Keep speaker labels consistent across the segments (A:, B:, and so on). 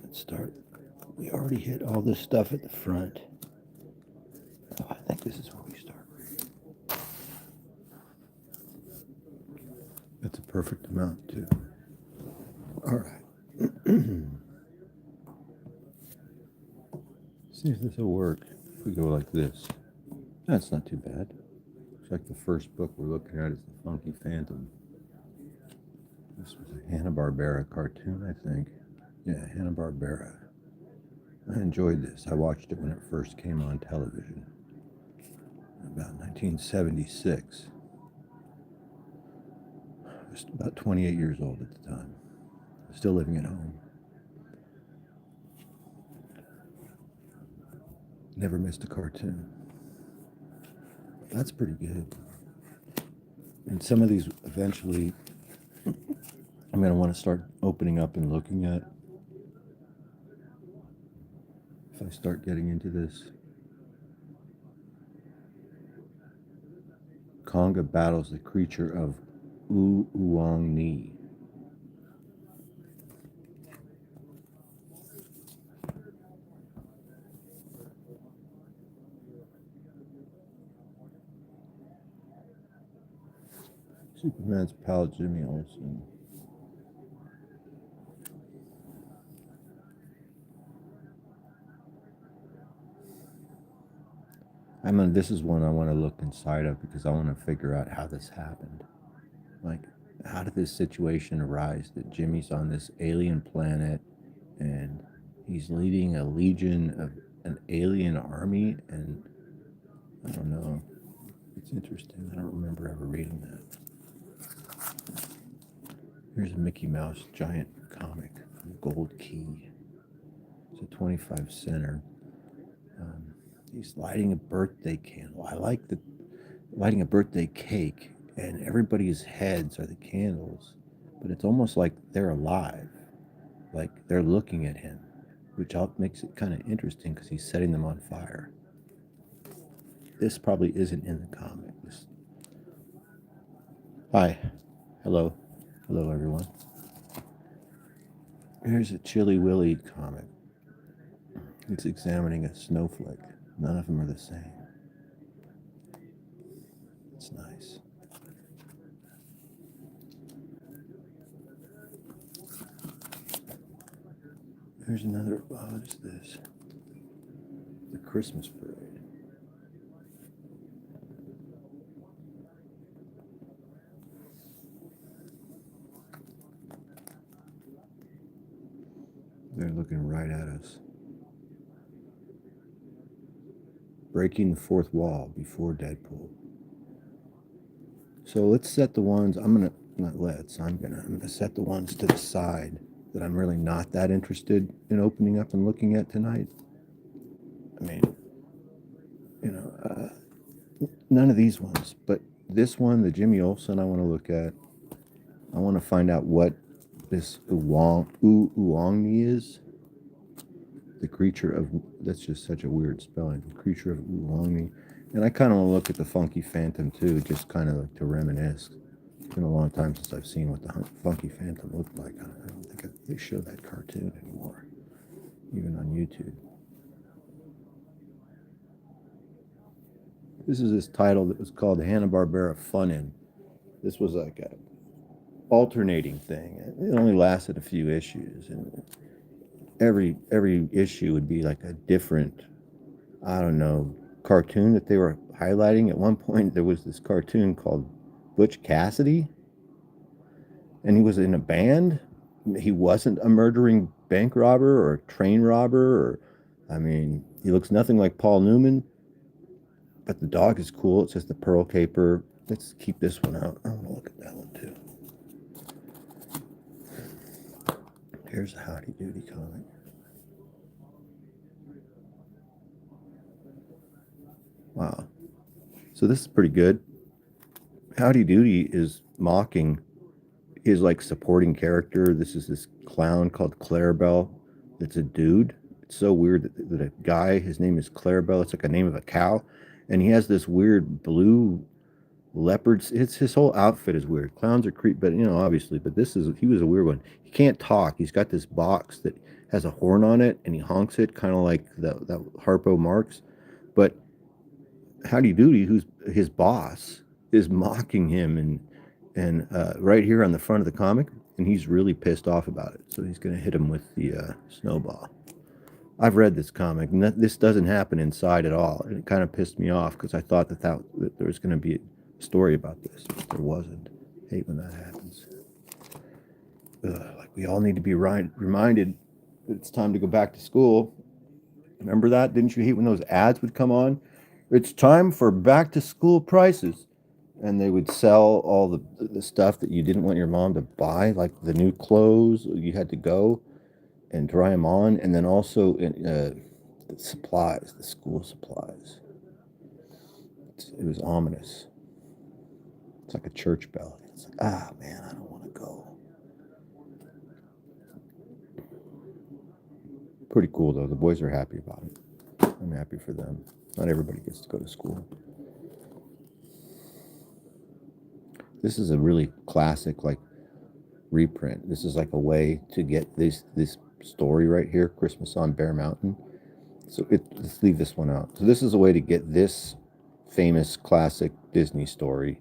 A: Let's start. We already hit all this stuff at the front. Oh, I think this is where we start. That's a perfect amount, too. All right. See if this will work. If we go like this. That's not too bad. Looks like the first book we're looking at is The Funky Phantom. This was a Hanna-Barbera cartoon, I think. Yeah, Hanna-Barbera. I enjoyed this. I watched it when it first came on television. About 1976. I was about 28 years old at the time. Still living at home. Never missed a cartoon. That's pretty good. And some of these eventually I'm going to want to start opening up and looking at. If I start getting into this. Conga battles the creature of Uong Ni. Superman's pal Jimmy Olsen. This is one I want to look inside of because I want to figure out how this happened. Like, how did this situation arise that Jimmy's on this alien planet and he's leading a legion of an alien army? And I don't know. It's interesting. I don't remember ever reading that. Here's a Mickey Mouse giant comic from Gold Key. It's a 25 center. He's lighting a birthday candle. I like the lighting a birthday cake, and everybody's heads are the candles, but it's almost like they're alive, like they're looking at him, which makes it kind of interesting because he's setting them on fire. This probably isn't in the comic. Hi. Hello. Hello, everyone. Here's a Chilly Willy comic. It's examining a snowflake. None of them are the same. It's nice. There's another. Oh, what is this? The Christmas Parade. They're looking right at us. Breaking the fourth wall before Deadpool. So let's set the ones, I'm going to set the ones to the side that I'm really not that interested in opening up and looking at tonight. I mean, none of these ones, but this one, the Jimmy Olsen, I want to look at. I want to find out what this Uong is. The creature of, that's just such a weird spelling, the creature of Uong. And I kind of want to look at the Funky Phantom too, just kind of like to reminisce. It's been a long time since I've seen what the Funky Phantom looked like. I don't think they show that cartoon anymore, even on YouTube. This is this title that was called Hanna-Barbera Fun-In. This was like a alternating thing. It only lasted a few issues, and every issue would be like a different, I don't know, cartoon that they were highlighting. At one point, there was this cartoon called Butch Cassidy, and he was in a band. He wasn't a murdering bank robber or a train robber, he looks nothing like Paul Newman, but the dog is cool. It says the Pearl Caper. Let's keep this one out. I want to look at that one too. Here's a Howdy Doody comic. Wow. So this is pretty good. Howdy Doody is mocking his like supporting character. This is this clown called Clarabelle. It's a dude. It's so weird that a guy, his name is Clarabelle. It's like a name of a cow. And he has this weird blue leopards. It's his whole outfit is weird. Clowns are creep, but obviously. But he was a weird one. He can't talk. He's got this box that has a horn on it, and he honks it, kind of like that Harpo Marx. But Howdy Doody, who's his boss, is mocking him, and right here on the front of the comic, and he's really pissed off about it. So he's going to hit him with the snowball. I've read this comic, and this doesn't happen inside at all. And it kind of pissed me off because I thought that there was going to be a story about this. But there wasn't. I hate when that happens. Like we all need to be reminded that it's time to go back to school. Remember that? Didn't you hate when those ads would come on? It's time for back to school prices. And they would sell all the stuff that you didn't want your mom to buy, like the new clothes. You had to go and try them on. And then also the supplies, the school supplies. It was ominous. It's like a church bell. It's like, man, I don't want to go. Pretty cool, though. The boys are happy about it. I'm happy for them. Not everybody gets to go to school. This is a really classic, like, reprint. This is like a way to get this story right here, Christmas on Bear Mountain. So let's leave this one out. So this is a way to get this famous classic Disney story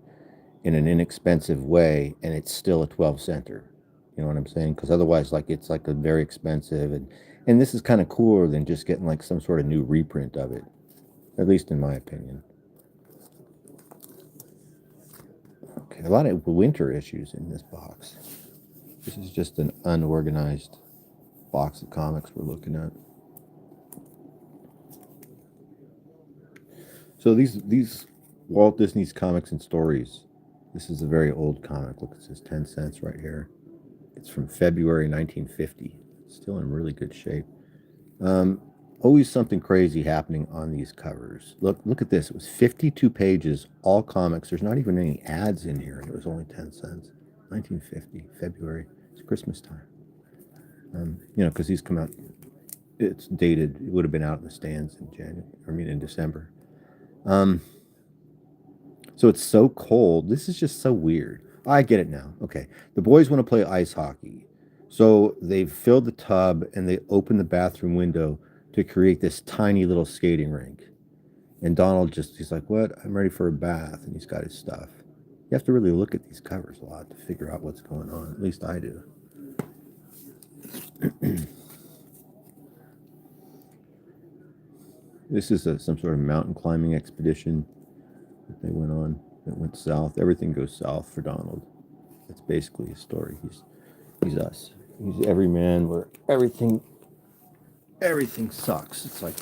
A: in an inexpensive way, and it's still a 12-center. You know what I'm saying? Because otherwise, like, it's like a very expensive, and this is kind of cooler than just getting like some sort of new reprint of it, at least in my opinion. Okay, a lot of winter issues in this box. This is just an unorganized box of comics we're looking at. So these Walt Disney's Comics and Stories. This is a very old comic. Look, it says 10 cents right here. It's from February 1950. Still in really good shape. Always something crazy happening on these covers. Look at this. It was 52 pages, all comics. There's not even any ads in here, and it was only 10 cents. 1950, February. It's Christmas time. Because these come out. It's dated. It would have been out in the stands in December. So it's so cold. This is just so weird. I get it now. Okay. The boys want to play ice hockey. So they've filled the tub and they open the bathroom window to create this tiny little skating rink. And Donald he's like, what? I'm ready for a bath. And he's got his stuff. You have to really look at these covers a lot to figure out what's going on. At least I do. This is some sort of mountain climbing expedition that they went on. That went south. Everything goes south for Donald. That's basically his story. He's us. He's every man where everything sucks. It's like,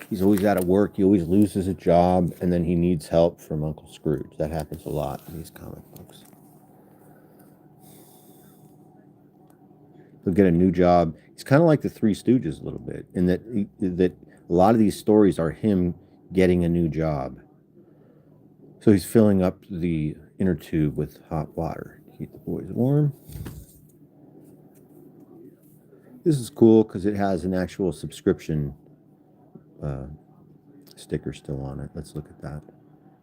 A: he's always out of work. He always loses a job, and then he needs help from Uncle Scrooge. That happens a lot in these comic books. He'll get a new job. He's kind of like the Three Stooges a little bit, in that a lot of these stories are him getting a new job. So he's filling up the inner tube with hot water to keep the boys warm. This is cool because it has an actual subscription sticker still on it. Let's look at that.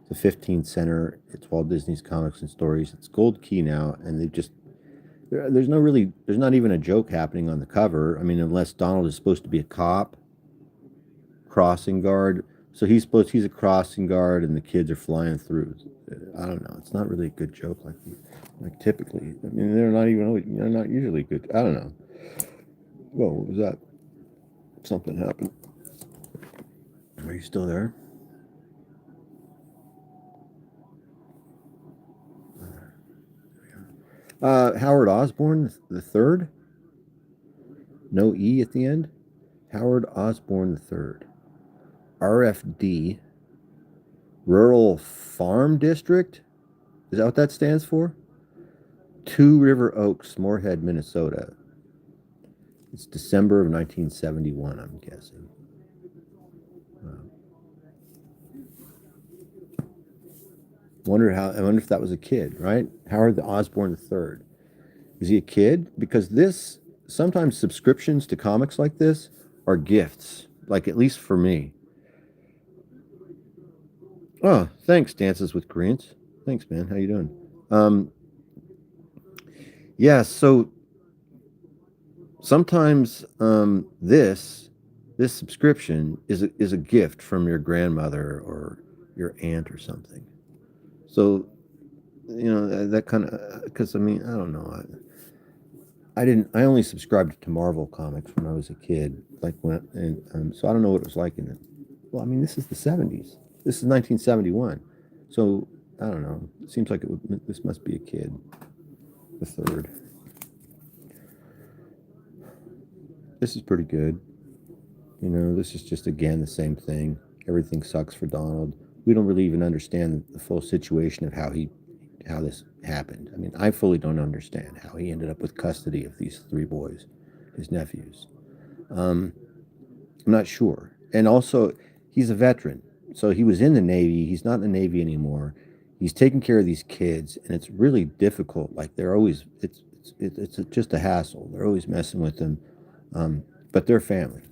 A: It's a 15-center. It's Walt Disney's Comics and Stories. It's gold key now, and there's not even a joke happening on the cover. I mean, unless Donald is supposed to be a cop, crossing guard. So he's a crossing guard, and the kids are flying through. I don't know. It's not really a good joke like typically. I mean, they're not usually good. I don't know. Whoa, what was that? Something happened. Are you still there? Howard Osborne the third. No E at the end. Howard Osborne the third. RFD, Rural Farm District. Is that what that stands for? Two River Oaks, Moorhead, Minnesota. It's December of 1971, I'm guessing. I wonder if that was a kid, right? Howard Osborne III. Is he a kid? Because sometimes subscriptions to comics like this are gifts, like at least for me. Oh, thanks, Dances with Koreans. Thanks, man. How you doing? Um, yeah. So sometimes this subscription is a gift from your grandmother or your aunt or something. So that kind of, because I mean, I don't know. I didn't. I only subscribed to Marvel comics when I was a kid. Like so I don't know what it was like in it. Well, I mean, this is the '70s. This is 1971. So I don't know. It seems like this must be a kid. The third. This is pretty good. This is just again the same thing. Everything sucks for Donald. We don't really even understand the full situation of how this happened. I mean, I fully don't understand how he ended up with custody of these three boys, his nephews. Um, I'm not sure. And also, he's a veteran, so he was in the Navy. He's not in the Navy anymore. He's taking care of these kids, and it's really difficult. Like they're always, it's just a hassle. They're always messing with them, but they're family.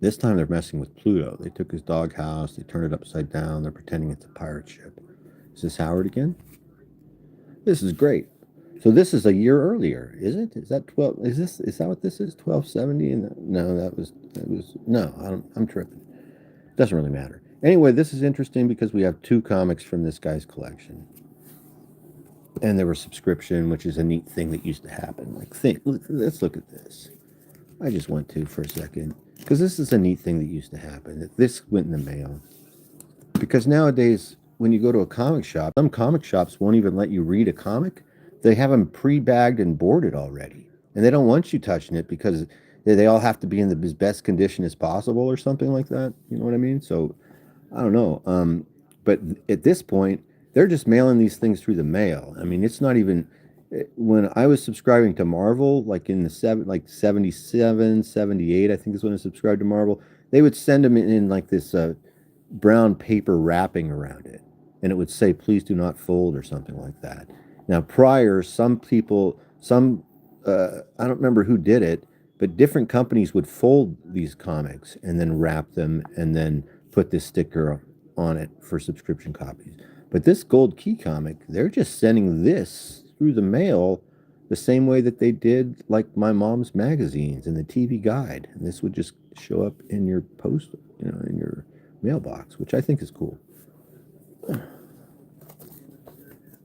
A: This time they're messing with Pluto. They took his doghouse, they turned it upside down, they're pretending it's a pirate ship. Is this Howard again? This is great. So this is a year earlier, is it? Is that 12? Is that what this is? 1270? And no, that was no, I'm tripping. Doesn't really matter. Anyway, this is interesting because we have two comics from this guy's collection. And there was subscription, which is a neat thing that used to happen. Let's look at this. I just went to for a second because this is a neat thing that used to happen. This went in the mail because nowadays when you go to a comic shop, some comic shops won't even let you read a comic. They have them pre-bagged and boarded already, and they don't want you touching it because they all have to be in the best condition as possible or something like that. You know what I mean? So I don't know. But at this point, they're just mailing these things through the mail. I mean, it's not even when I was subscribing to Marvel, like in the 77, 78, I think is when I subscribed to Marvel. They would send them in like this brown paper wrapping around it, and it would say, "Please do not fold" or something like that. Now, prior, I don't remember who did it, but different companies would fold these comics and then wrap them and then put this sticker on it for subscription copies. But this Gold Key comic, they're just sending this through the mail the same way that they did like my mom's magazines and the TV guide. And this would just show up in your post, in your mailbox, which I think is cool.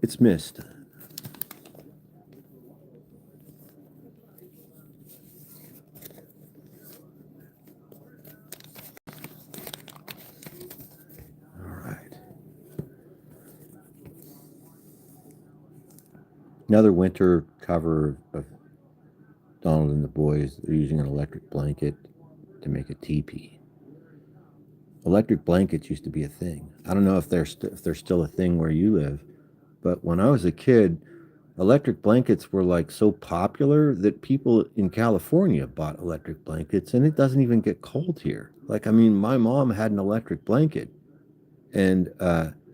A: It's missed. Another winter cover of Donald and the Boys. They're using an electric blanket to make a teepee. Electric blankets used to be a thing. I don't know if they're still a thing where you live, but when I was a kid, electric blankets were like so popular that people in California bought electric blankets, and it doesn't even get cold here. Like, I mean, my mom had an electric blanket, and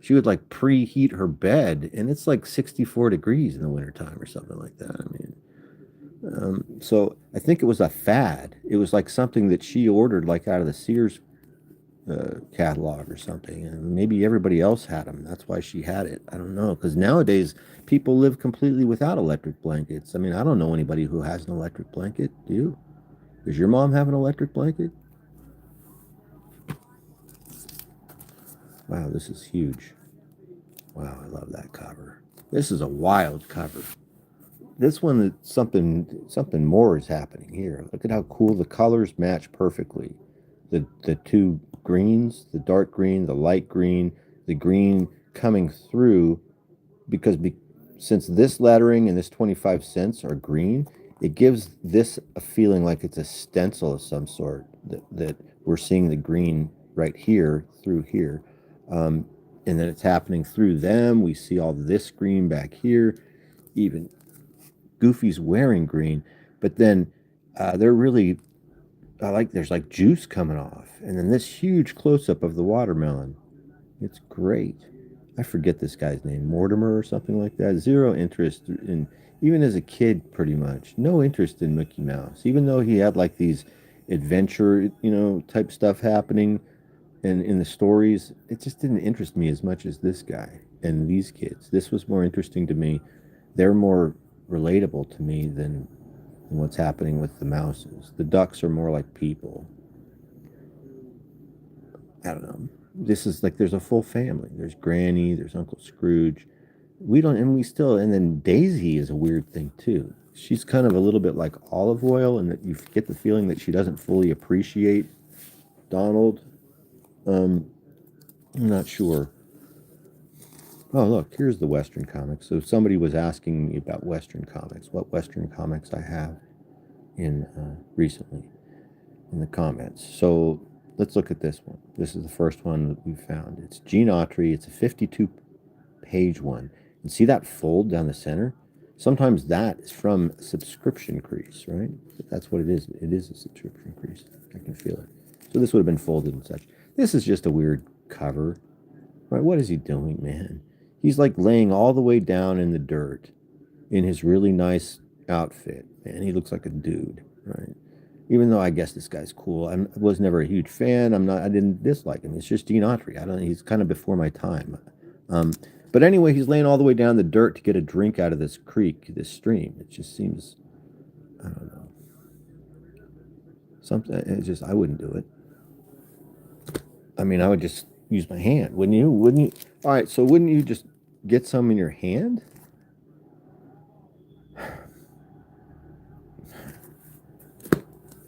A: she would like preheat her bed, and it's like 64 degrees in the wintertime or something like that. I mean, so I think it was a fad. It was like something that she ordered like out of the Sears catalog or something, and maybe everybody else had them. That's why she had it. I don't know, because nowadays people live completely without electric blankets. I mean, I don't know anybody who has an electric blanket. Do you? Does your mom have an electric blanket? Wow, this is huge. Wow, I love that cover. This is a wild cover. This one, something more is happening here. Look at how cool the colors match perfectly. The two greens, the dark green, the light green, the green coming through because since this lettering and this 25 cents are green, it gives this a feeling like it's a stencil of some sort that we're seeing the green right here through here. And then it's happening through them. We see all this green back here. Even Goofy's wearing green, but then they're really there's like juice coming off, and then this huge close up of the watermelon. It's great. I forget this guy's name, Mortimer or something like that. Zero interest in, even as a kid, pretty much no interest in Mickey Mouse, even though he had like these adventure, type stuff happening, and in the stories, it just didn't interest me as much as this guy and these kids. This was more interesting to me. They're more relatable to me than what's happening with the mouses. The ducks are more like people. I don't know. This is like there's a full family. There's Granny, there's Uncle Scrooge. And then Daisy is a weird thing too. She's kind of a little bit like Olive Oil, and that you get the feeling that she doesn't fully appreciate Donald. I'm not sure. Oh, look, here's the Western comics. So somebody was asking me about Western comics, what Western comics I have in recently in the comments. So let's look at this one. This is the first one that we found. It's Gene Autry. It's a 52-page one. And see that fold down the center? Sometimes that is from subscription crease, right? That's what it is. It is a subscription crease. I can feel it. So this would have been folded and such. This is just a weird cover. Right? What is he doing, man? He's like laying all the way down in the dirt in his really nice outfit. Man, he looks like a dude, right? Even though I guess this guy's cool. I was never a huge fan. I didn't dislike him. It's just Gene Autry. He's kind of before my time. But anyway, he's laying all the way down the dirt to get a drink out of this creek, this stream. It just seems, I don't know. I wouldn't do it. I mean, I would just use my hand, wouldn't you? Wouldn't you? All right, so wouldn't you just get some in your hand?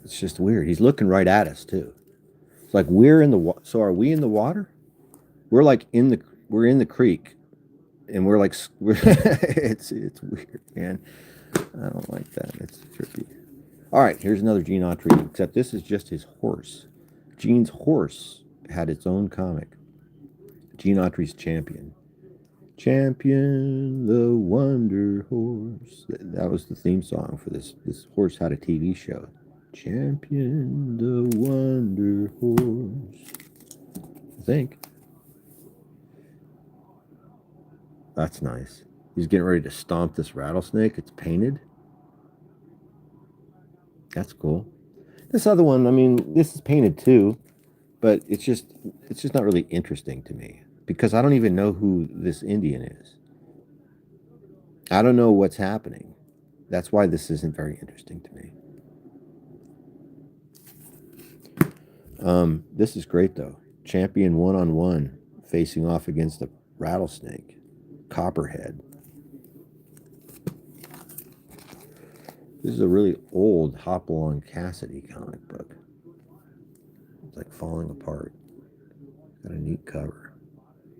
A: It's just weird. He's looking right at us too. It's like we're in the so are we in the water? We're like we're in the creek, and it's weird, man. I don't like that. It's trippy. All right, here's another Gene Autry, except this is just his horse. Gene's horse had its own comic. Gene Autry's Champion. Champion, the Wonder Horse. That was the theme song for this. This horse had a TV show. Champion, the Wonder Horse. I think. That's nice. He's getting ready to stomp this rattlesnake. It's painted. That's cool. This other one, I mean, this is painted too, but it's just not really interesting to me because I don't even know who this Indian is. I don't know what's happening. That's why this isn't very interesting to me. This is great though. Champion one-on-one facing off against a rattlesnake. Copperhead. This is a really old Hopalong Cassidy comic book. It's like falling apart. Got a neat cover.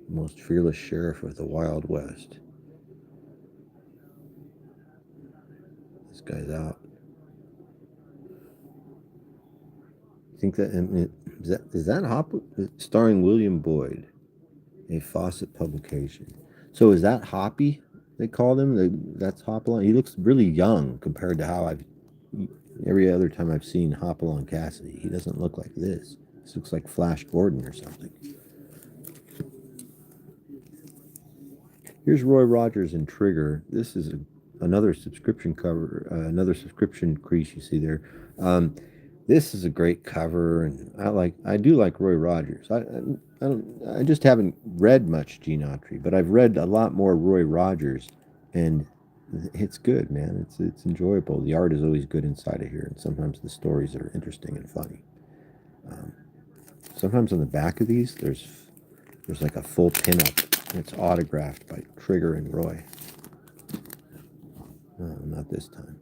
A: The most fearless sheriff of the Wild West. This guy's out. I think is that Hop starring William Boyd, a Fawcett publication. So is that Hoppy? They called him. That's Hopalong. He looks really young compared to how every other time I've seen Hopalong Cassidy. He doesn't look like this. This looks like Flash Gordon or something. Here's Roy Rogers and Trigger. This is another subscription cover, another subscription crease you see there. This is a great cover, and I do like Roy Rogers. I just haven't read much Gene Autry, but I've read a lot more Roy Rogers, and it's good, man. It's enjoyable. The art is always good inside of here, and sometimes the stories are interesting and funny. Sometimes on the back of these, there's like a full pinup. It's autographed by Trigger and Roy. No, not this time.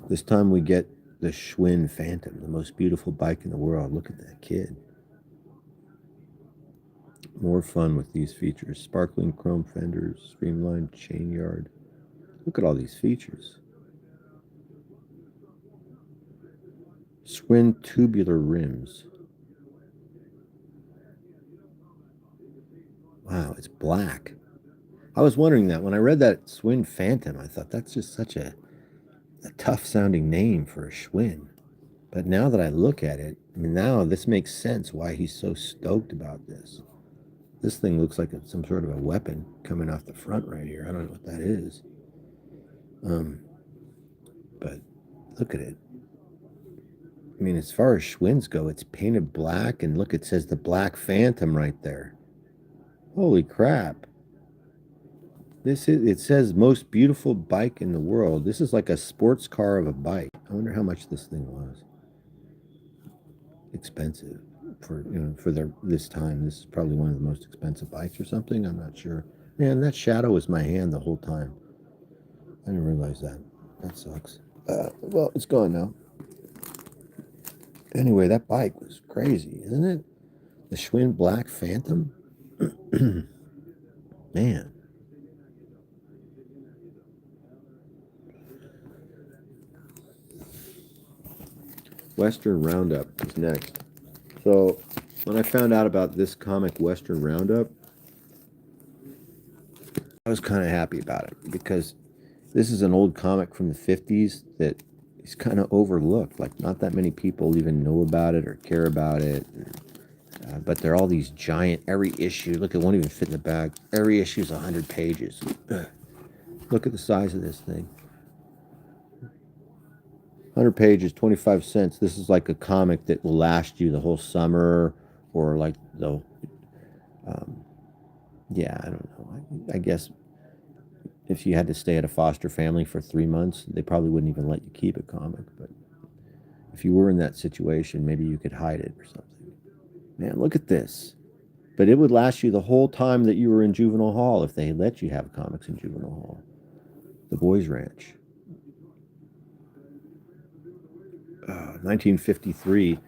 A: This time we get the Schwinn Phantom, the most beautiful bike in the world. Look at that kid. More fun with these features. Sparkling chrome fenders, streamlined chain yard. Look at all these features. Schwinn tubular rims. Wow, it's black. I was wondering that. When I read that Schwinn Phantom, I thought that's just such a tough sounding name for a Schwinn. But now that I look at it, I mean, now this makes sense why he's so stoked about this. This thing looks like some sort of a weapon coming off the front right here. I don't know what that is. But look at it. I mean, as far as Schwinn's go, it's painted black, and look, it says the Black Phantom right there. Holy crap. It says most beautiful bike in the world. This is like a sports car of a bike. I wonder how much this thing was. Expensive for this time. This is probably one of the most expensive bikes or something. I'm not sure. Man, that shadow was my hand the whole time. I didn't realize that. That sucks. Well, it's gone now. Anyway, that bike was crazy, isn't it? The Schwinn Black Phantom. Man. Western Roundup is next. So when I found out about this comic, Western Roundup, I was kind of happy about it because this is an old comic from the 50s that is kind of overlooked. Like, not that many people even know about it or care about it. But there are all these giant, every issue, look, it won't even fit in the bag. Every issue is 100 pages. Look at the size of this thing. 100 pages, 25 cents. This is like a comic that will last you the whole summer, or like yeah, I don't know. I guess if you had to stay at a foster family for 3 months, they probably wouldn't even let you keep a comic. But if you were in that situation, maybe you could hide it or something. Man, look at this. But it would last you the whole time that you were in juvenile hall if they let you have comics in juvenile hall. The Boys Ranch. 1953.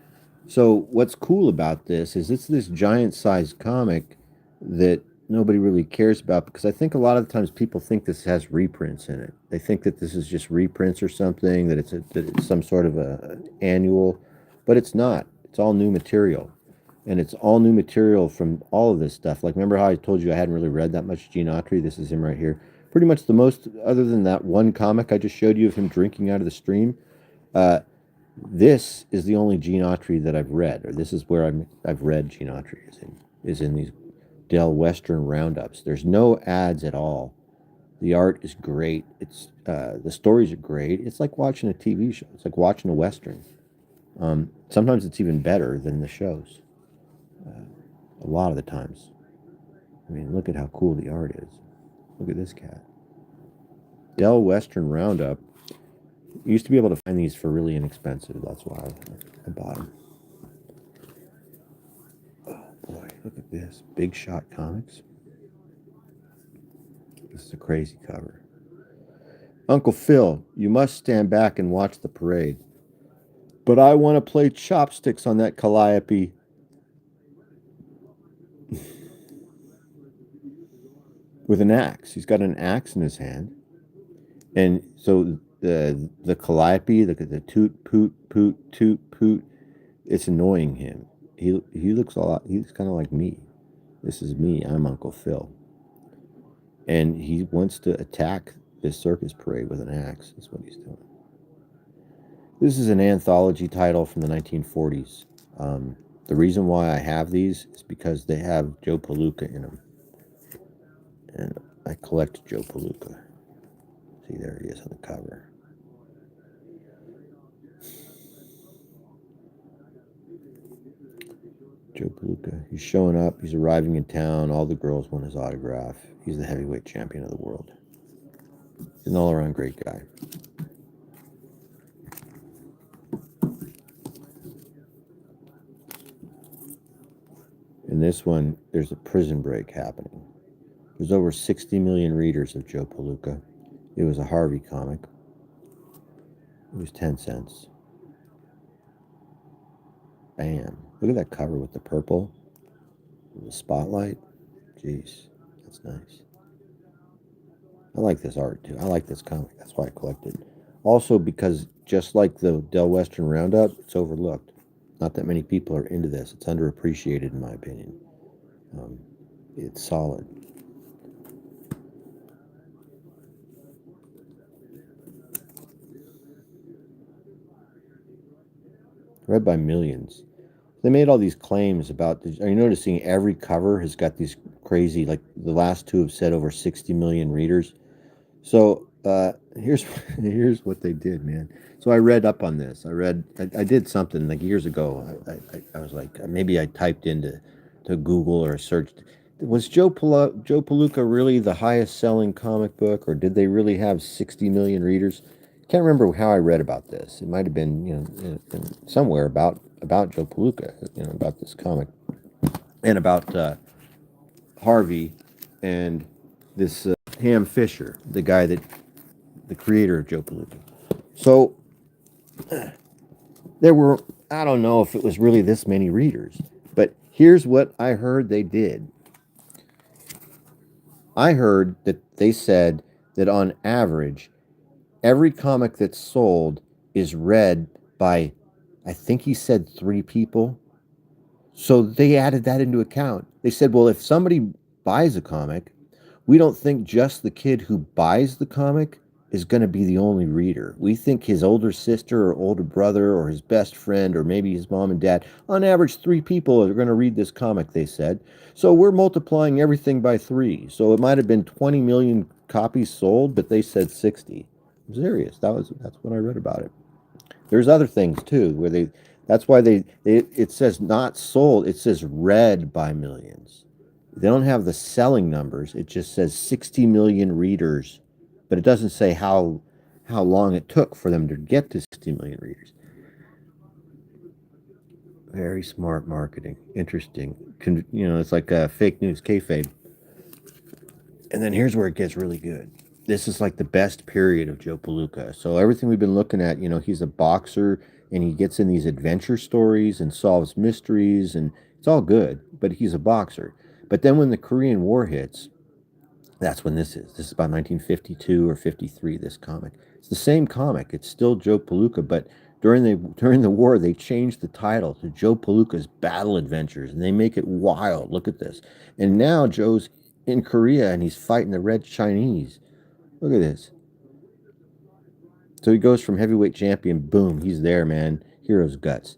A: So what's cool about this is it's this giant-sized comic that nobody really cares about, because I think a lot of the times people think this has reprints in it. They think that this is just reprints or something, that it's some sort of a annual, but it's not. It's all new material. And it's all new material from all of this stuff. Like, remember how I told you I hadn't really read that much Gene Autry? This is him right here. Pretty much the most, other than that one comic I just showed you of him drinking out of the stream, this is the only Gene Autry that I've read, or this is where I've read Gene Autry, is in these Dell Western Roundups. There's no ads at all. The art is great. It's the stories are great. It's like watching a TV show. It's like watching a Western. Sometimes it's even better than the shows. A lot of the times. I mean, look at how cool the art is. Look at this cat. Dell Western Roundup. You used to be able to find these for really inexpensive. That's why I bought them. Oh boy, look at this. Big Shot Comics. This is a crazy cover. Uncle Phil, you must stand back and watch the parade. But I want to play chopsticks on that calliope. With an axe. He's got an axe in his hand. And so the calliope, the toot, poot, poot, toot, poot, it's annoying him. He looks a lot, he's kind of like me. This is me. I'm Uncle Phil. And he wants to attack this circus parade with an axe. That's what he's doing. This is an anthology title from the 1940s. The reason why I have these is because they have Joe Palooka in them. And I collect Joe Palooka. See, there he is on the cover. Joe Palooka. He's showing up. He's arriving in town. All the girls want his autograph. He's the heavyweight champion of the world. He's an all-around great guy. In this one, there's a prison break happening. There's over 60 million readers of Joe Palooka. It was a Harvey comic. It was 10 cents. Bam. Look at that cover with the purple. The spotlight. Jeez, that's nice. I like this art too. I like this comic. That's why I collected. Also because just like the Dell Western Roundup, it's overlooked. Not that many people are into this. It's underappreciated in my opinion. It's solid. Read by millions. They made all these claims about this. Are you noticing every cover has got these crazy, like the last two have said over 60 million readers? So Here's here's what they did, man. So I read up on this. I did something like years ago. I was like, maybe I typed into to Google or searched. Was Joe Palooka really the highest selling comic book, or did they really have 60 million readers? Can't remember how I read about this. It might have been, somewhere about Joe Palooka, about this comic, and about Harvey and this Ham Fisher, the creator of Joe Palooka. So there were, I don't know if it was really this many readers, but here's what I heard they did. I heard that they said that on average, every comic that's sold is read by, I think he said 3 people. So they added that into account. They said, well, if somebody buys a comic, we don't think just the kid who buys the comic is going to be the only reader. We think his older sister or older brother or his best friend or maybe his mom and dad, on average, 3 people are going to read this comic, they said. So we're multiplying everything by 3. So it might have been 20 million copies sold, but they said 60. I'm serious. That's what I read about it. There's other things too where that's why it says not sold, it says read by millions. They don't have the selling numbers. It just says 60 million readers, but it doesn't say how long it took for them to get to 60 million readers. Very smart marketing. Interesting. It's like a fake news kayfabe. And then here's where it gets really good. This is like the best period of Joe Palooka. So everything we've been looking at, he's a boxer and he gets in these adventure stories and solves mysteries and it's all good, but he's a boxer. But then when the Korean War hits, that's when this is. This is about 1952 or 53, this comic. It's the same comic. It's still Joe Palooka, but during the war, they changed the title to Joe Palooka's Battle Adventures, and they make it wild. Look at this. And now Joe's in Korea, and he's fighting the Red Chinese. Look at this. So he goes from heavyweight champion, boom, he's there, man. Hero's guts.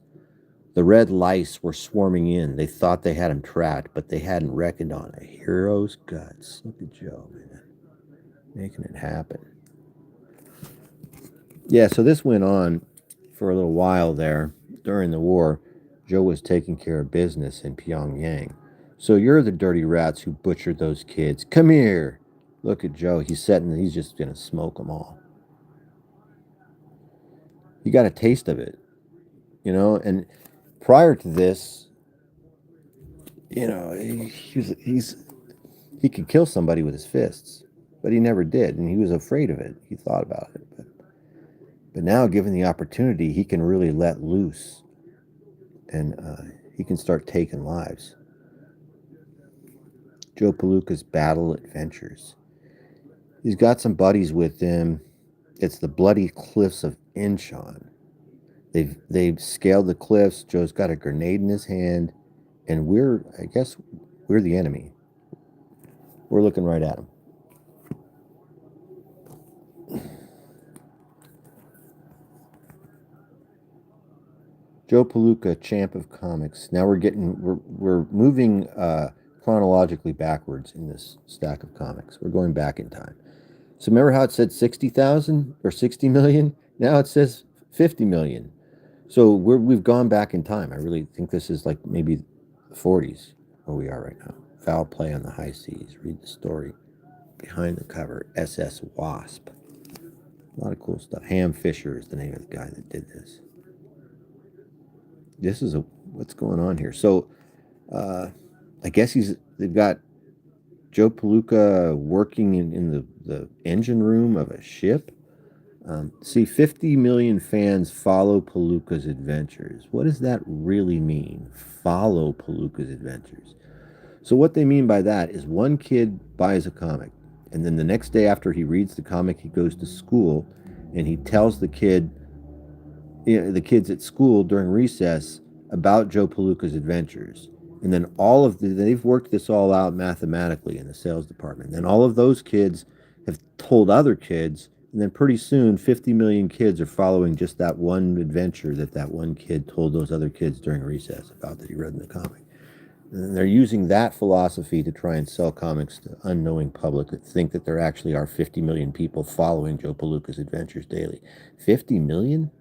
A: The red lice were swarming in. They thought they had him trapped, but they hadn't reckoned on a hero's guts. Look at Joe, man. Making it happen. Yeah, so this went on for a little while there. During the war, Joe was taking care of business in Pyongyang. So you're the dirty rats who butchered those kids. Come here. Look at Joe. He's just going to smoke them all. He got a taste of it, and prior to this, he could kill somebody with his fists, but he never did, and he was afraid of it. He thought about it, but now, given the opportunity, he can really let loose, and he can start taking lives. Joe Palooka's Battle Adventures. He's got some buddies with him. It's the bloody cliffs of Incheon. They've scaled the cliffs. Joe's got a grenade in his hand, and I guess we're the enemy. We're looking right at him. Joe Palooka, champ of comics. Now we're moving chronologically backwards in this stack of comics. We're going back in time. So remember how it said 60,000 or 60 million? Now it says 50 million. So we've gone back in time. I really think this is like maybe the 40s where we are right now. Foul play on the high seas. Read the story. Behind the cover, SS Wasp. A lot of cool stuff. Ham Fisher is the name of the guy that did this. What's going on here? So I guess they've got Joe Palooka working in the engine room of a ship. See, 50 million fans follow Palooka's adventures. What does that really mean? Follow Palooka's adventures. So what they mean by that is one kid buys a comic, and then the next day after he reads the comic, he goes to school, and he tells the kids at school during recess about Joe Palooka's adventures. And then they've worked this all out mathematically in the sales department. Then all of those kids have told other kids, and then pretty soon 50 million kids are following just that one adventure that one kid told those other kids during recess about that he read in the comic. And they're using that philosophy to try and sell comics to unknowing public that think that there actually are 50 million people following Joe Palooka's adventures daily. 50 million?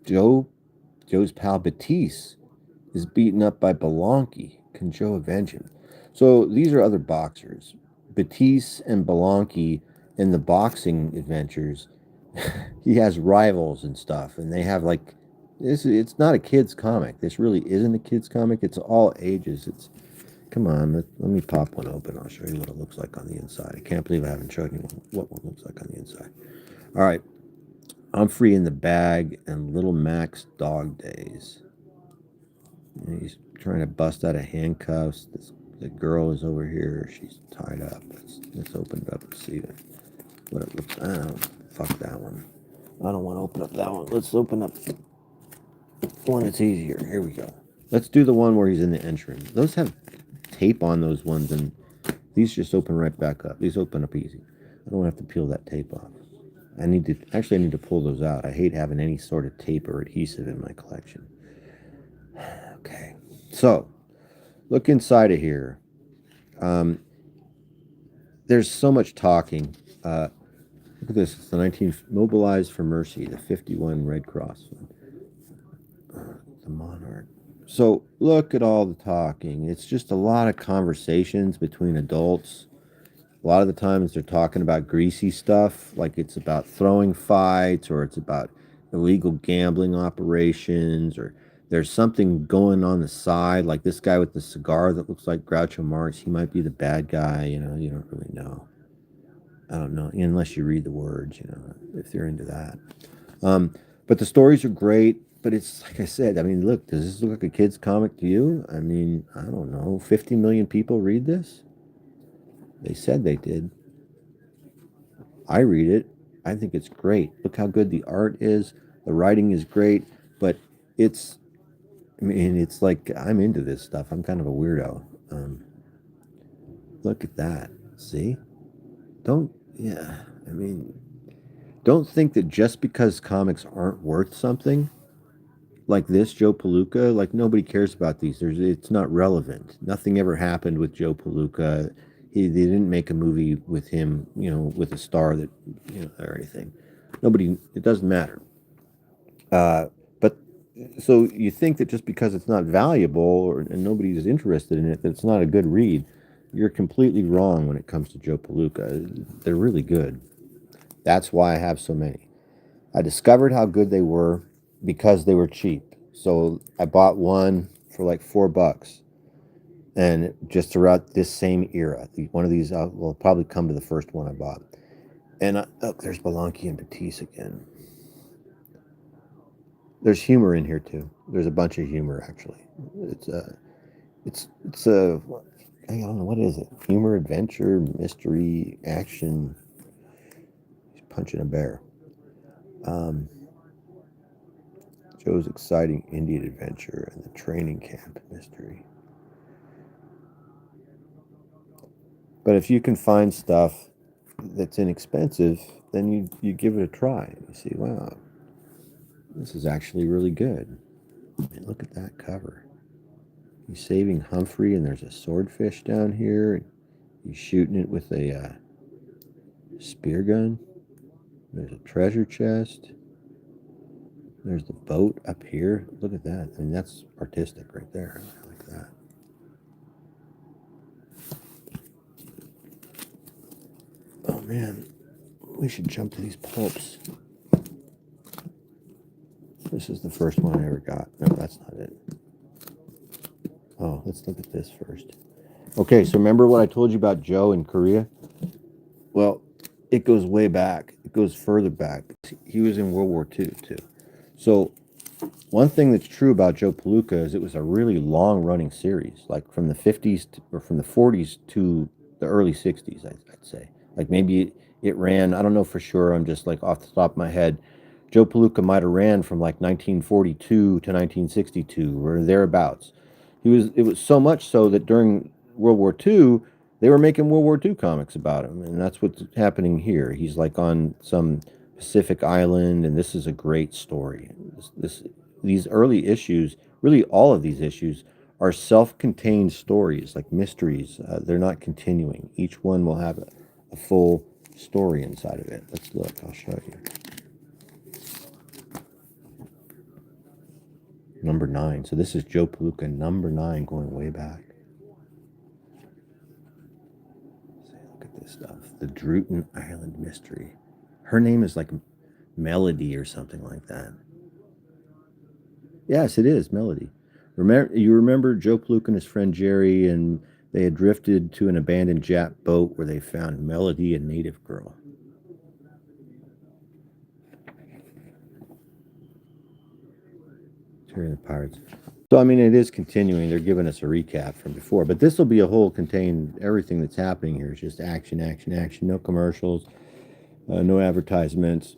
A: Joe's pal Batiste is beaten up by Belanki. Can Joe avenge him? So these are other boxers. Batiste and Belanki in the boxing adventures, he has rivals and stuff, and they have like this. It's not a kid's comic. This really isn't a kid's comic. It's all ages. It's come on. Let me pop one open. I'll show you what it looks like on the inside. I can't believe I haven't shown you what one looks like on the inside. All right, Humphrey in the Bag and Little Mac's Dog Days. And he's trying to bust out of handcuffs. The girl is over here. She's tied up. Let's open it up and see what it looks like. Oh, fuck that one. I don't want to open up that one. Let's open up one that's easier. Here we go. Let's do the one where he's in the entrance. Those have tape on those ones, and these just open right back up. These open up easy. I don't have to peel that tape off. I need to pull those out. I hate having any sort of tape or adhesive in my collection. Okay, so look inside of here. There's so much talking. Look at this. It's the 19 Mobilized for Mercy, the 51 Red Cross. The Monarch. So look at all the talking. It's just a lot of conversations between adults. A lot of the times they're talking about greasy stuff, like it's about throwing fights or it's about illegal gambling operations or there's something going on the side, like this guy with the cigar that looks like Groucho Marx. He might be the bad guy, you don't really know. I don't know, unless you read the words, if you're into that. But the stories are great, but it's like I said, I mean, look, does this look like a kid's comic to you? I mean, I don't know, 50 million people read this? They said they did. I read it. I think it's great. Look how good the art is. The writing is great, but it's like I'm into this stuff. I'm kind of a weirdo. Look at that. See? Don't think that just because comics aren't worth something, like this, Joe Palooka, like nobody cares about these. It's not relevant. Nothing ever happened with Joe Palooka. They didn't make a movie with him, with a star that, or anything. It doesn't matter. But so you think that just because it's not valuable and nobody's interested in it, that it's not a good read. You're completely wrong when it comes to Joe Palooka. They're really good. That's why I have so many. I discovered how good they were because they were cheap. So I bought one for like $4. And just throughout this same era, one of these will probably come to the first one I bought. And look, there's Belanki and Batiste again. There's humor in here too. There's a bunch of humor actually. It's a I don't know, what is it? Humor, adventure, mystery, action. He's punching a bear. Joe's exciting Indian adventure and the training camp mystery. But if you can find stuff that's inexpensive, then you give it a try. You see, wow, this is actually really good. And look at that cover. He's saving Humphrey, and there's a swordfish down here. He's shooting it with a spear gun. There's a treasure chest. There's the boat up here. Look at that. I mean, that's artistic right there. I like that. Oh, man. We should jump to these pulps. This is the first one I ever got. No, that's not it. Oh, let's look at this first. Okay, so remember what I told you about Joe in Korea? Well, it goes way back. It goes further back. He was in World War II, too. So one thing that's true about Joe Palooka is it was a really long-running series, like from the 50s or from the 40s to the early 60s, I'd say. Like maybe it ran, I don't know for sure, I'm just like off the top of my head. Joe Palooka might have ran from like 1942 to 1962 or thereabouts. It was so much so that during World War II, they were making World War II comics about him, and that's what's happening here. He's like on some Pacific island, and this is a great story. These early issues really all of these issues are self-contained stories, like mysteries. They're not continuing. Each one will have a full story inside of it. Let's look. I'll show you. Number 9. So this is Joe Palooka, number 9, going way back. Look at this stuff. The Druten Island Mystery. Her name is like Melody or something like that. Yes, it is Melody. You remember Joe Palooka and his friend Jerry, and they had drifted to an abandoned Jap boat where they found Melody, a native girl. Terry the Pirates. So, I mean, it is continuing. They're giving us a recap from before, but this will be a whole contain everything that's happening here. It's just action, action, action. No commercials, no advertisements,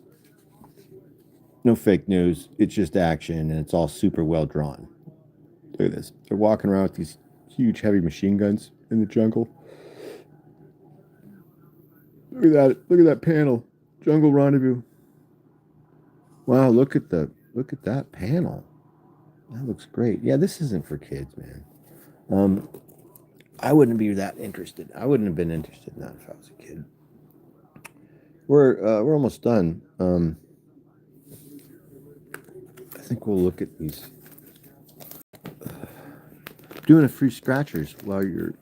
A: no fake news. It's just action, and it's all super well drawn. Look at this. They're walking around with these huge, heavy machine guns in the jungle. Look at that. Look at that panel. Jungle Rendezvous. Wow, look at that panel. That looks great. Yeah, this isn't for kids, man. I wouldn't be that interested. I wouldn't have been interested in that if I was a kid. We're almost done. I think we'll look at these. Doing a free scratchers while you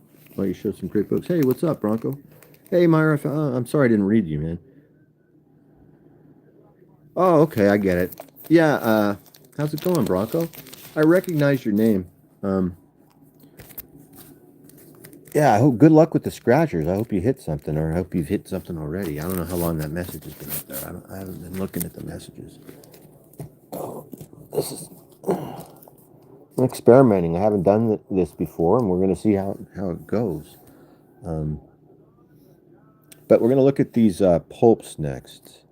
A: show some great books. Hey, what's up, Bronco? Hey, Myra. I'm sorry I didn't read you, man. Oh, okay, I get it. Yeah. How's it going, Bronco? I recognize your name. Yeah, I hope good luck with the scratchers. I hope you hit something, or I hope you've hit something already. I don't know how long that message has been up there. I haven't been looking at the messages. Oh, this is. I'm experimenting. I haven't done this before, and we're going to see how it goes. But we're going to look at these pulps next.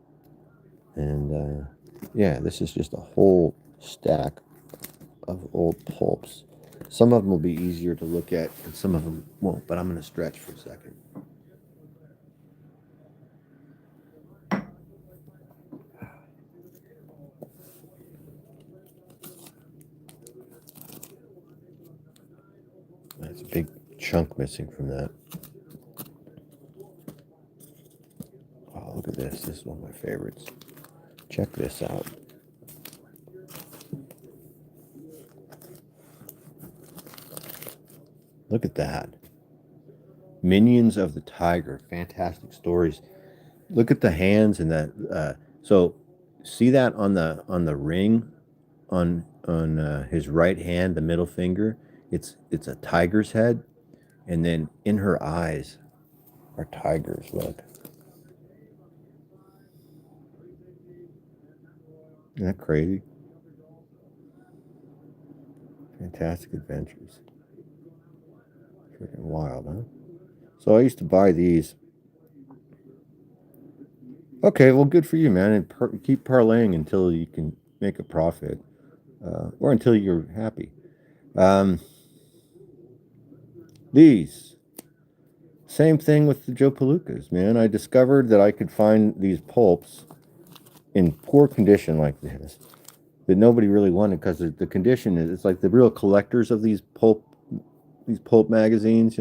A: And yeah, this is just a whole stack of old pulps. Some of them will be easier to look at, and some of them won't, but I'm going to stretch for a second. That's a big chunk missing from that. Oh, look at this. This is one of my favorites. Check this out. Look at that. Minions of the Tiger. Fantastic stories. Look at the hands and that. So see that on the ring on his right hand, the middle finger. It's a tiger's head, and then in her eyes are tigers. Look. Isn't that crazy? Fantastic Adventures. Freaking wild, huh? So I used to buy these. Okay, well, good for you, man. And keep parlaying until you can make a profit, or until you're happy. These. Same thing with the Joe Palookas, man. I discovered that I could find these pulps in poor condition like this that nobody really wanted, because the condition is, it's like the real collectors of these pulp magazines,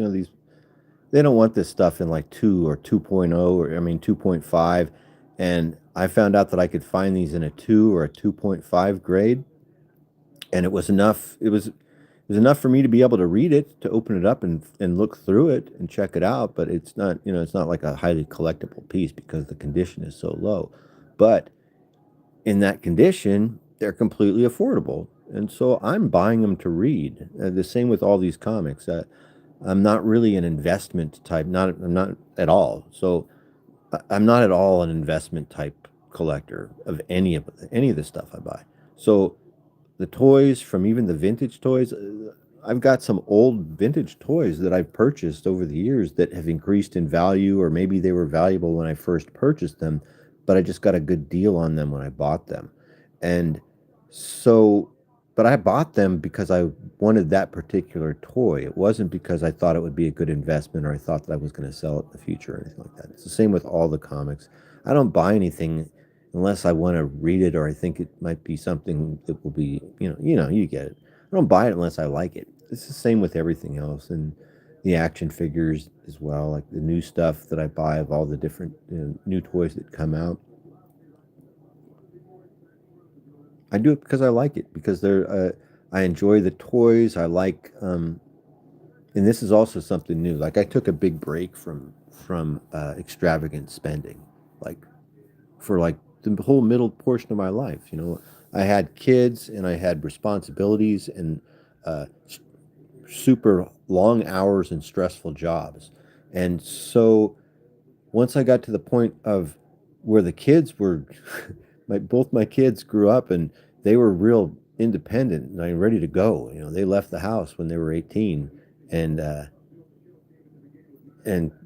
A: they don't want this stuff in like 2 or 2.0, or I mean 2.5, and I found out that I could find these in a 2 or a 2.5 grade, and it was enough. It was enough for me to be able to read it, to open it up and look through it and check it out. But it's not, it's not like a highly collectible piece because the condition is so low. But in that condition, they're completely affordable, and so I'm buying them to read. The same with all these comics. I'm not really an investment type. I'm not at all. So I'm not at all an investment type collector of any of the stuff I buy. So the toys, from even the vintage toys, I've got some old vintage toys that I've purchased over the years that have increased in value, or maybe they were valuable when I first purchased them, but I just got a good deal on them when I bought them. And so, but I bought them because I wanted that particular toy. It wasn't because I thought it would be a good investment, or I thought that I was going to sell it in the future or anything like that. It's the same with all the comics. I don't buy anything unless I want to read it, or I think it might be something that will be, you get it. I don't buy it unless I like it. It's the same with everything else, and the action figures as well, like the new stuff that I buy of all the different new toys that come out. I do it because I like it, because they're I enjoy the toys. I like and this is also something new. Like I took a big break from extravagant spending, like for like the whole middle portion of my life. You know, I had kids and I had responsibilities and uh, super long hours and stressful jobs, and so once I got to the point of where the kids were, both my kids grew up and they were real independent and ready to go. You know, they left the house when they were 18 and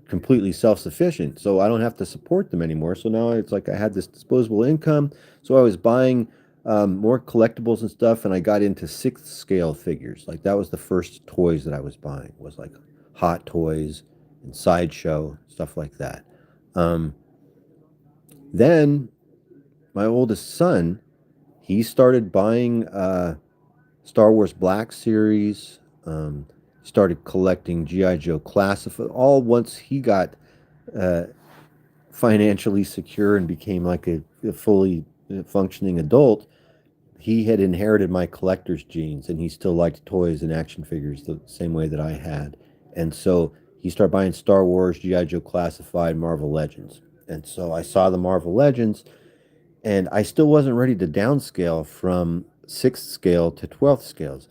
A: completely self-sufficient. So I don't have to support them anymore. So now it's like I had this disposable income. So I was buying more collectibles and stuff, and I got into sixth scale figures. Like that was the first toys that I was buying, was like Hot Toys and Sideshow, stuff like that. Um, then my oldest son, he started buying Star Wars Black Series, started collecting G.I. Joe Classified, all once he got uh, financially secure and became like a fully functioning adult. He had inherited my collector's genes, and he still liked toys and action figures the same way that I had. And so he started buying Star Wars, G.I. Joe Classified, Marvel Legends. And so I saw the Marvel Legends, and I still wasn't ready to downscale from sixth scale to 12th scales.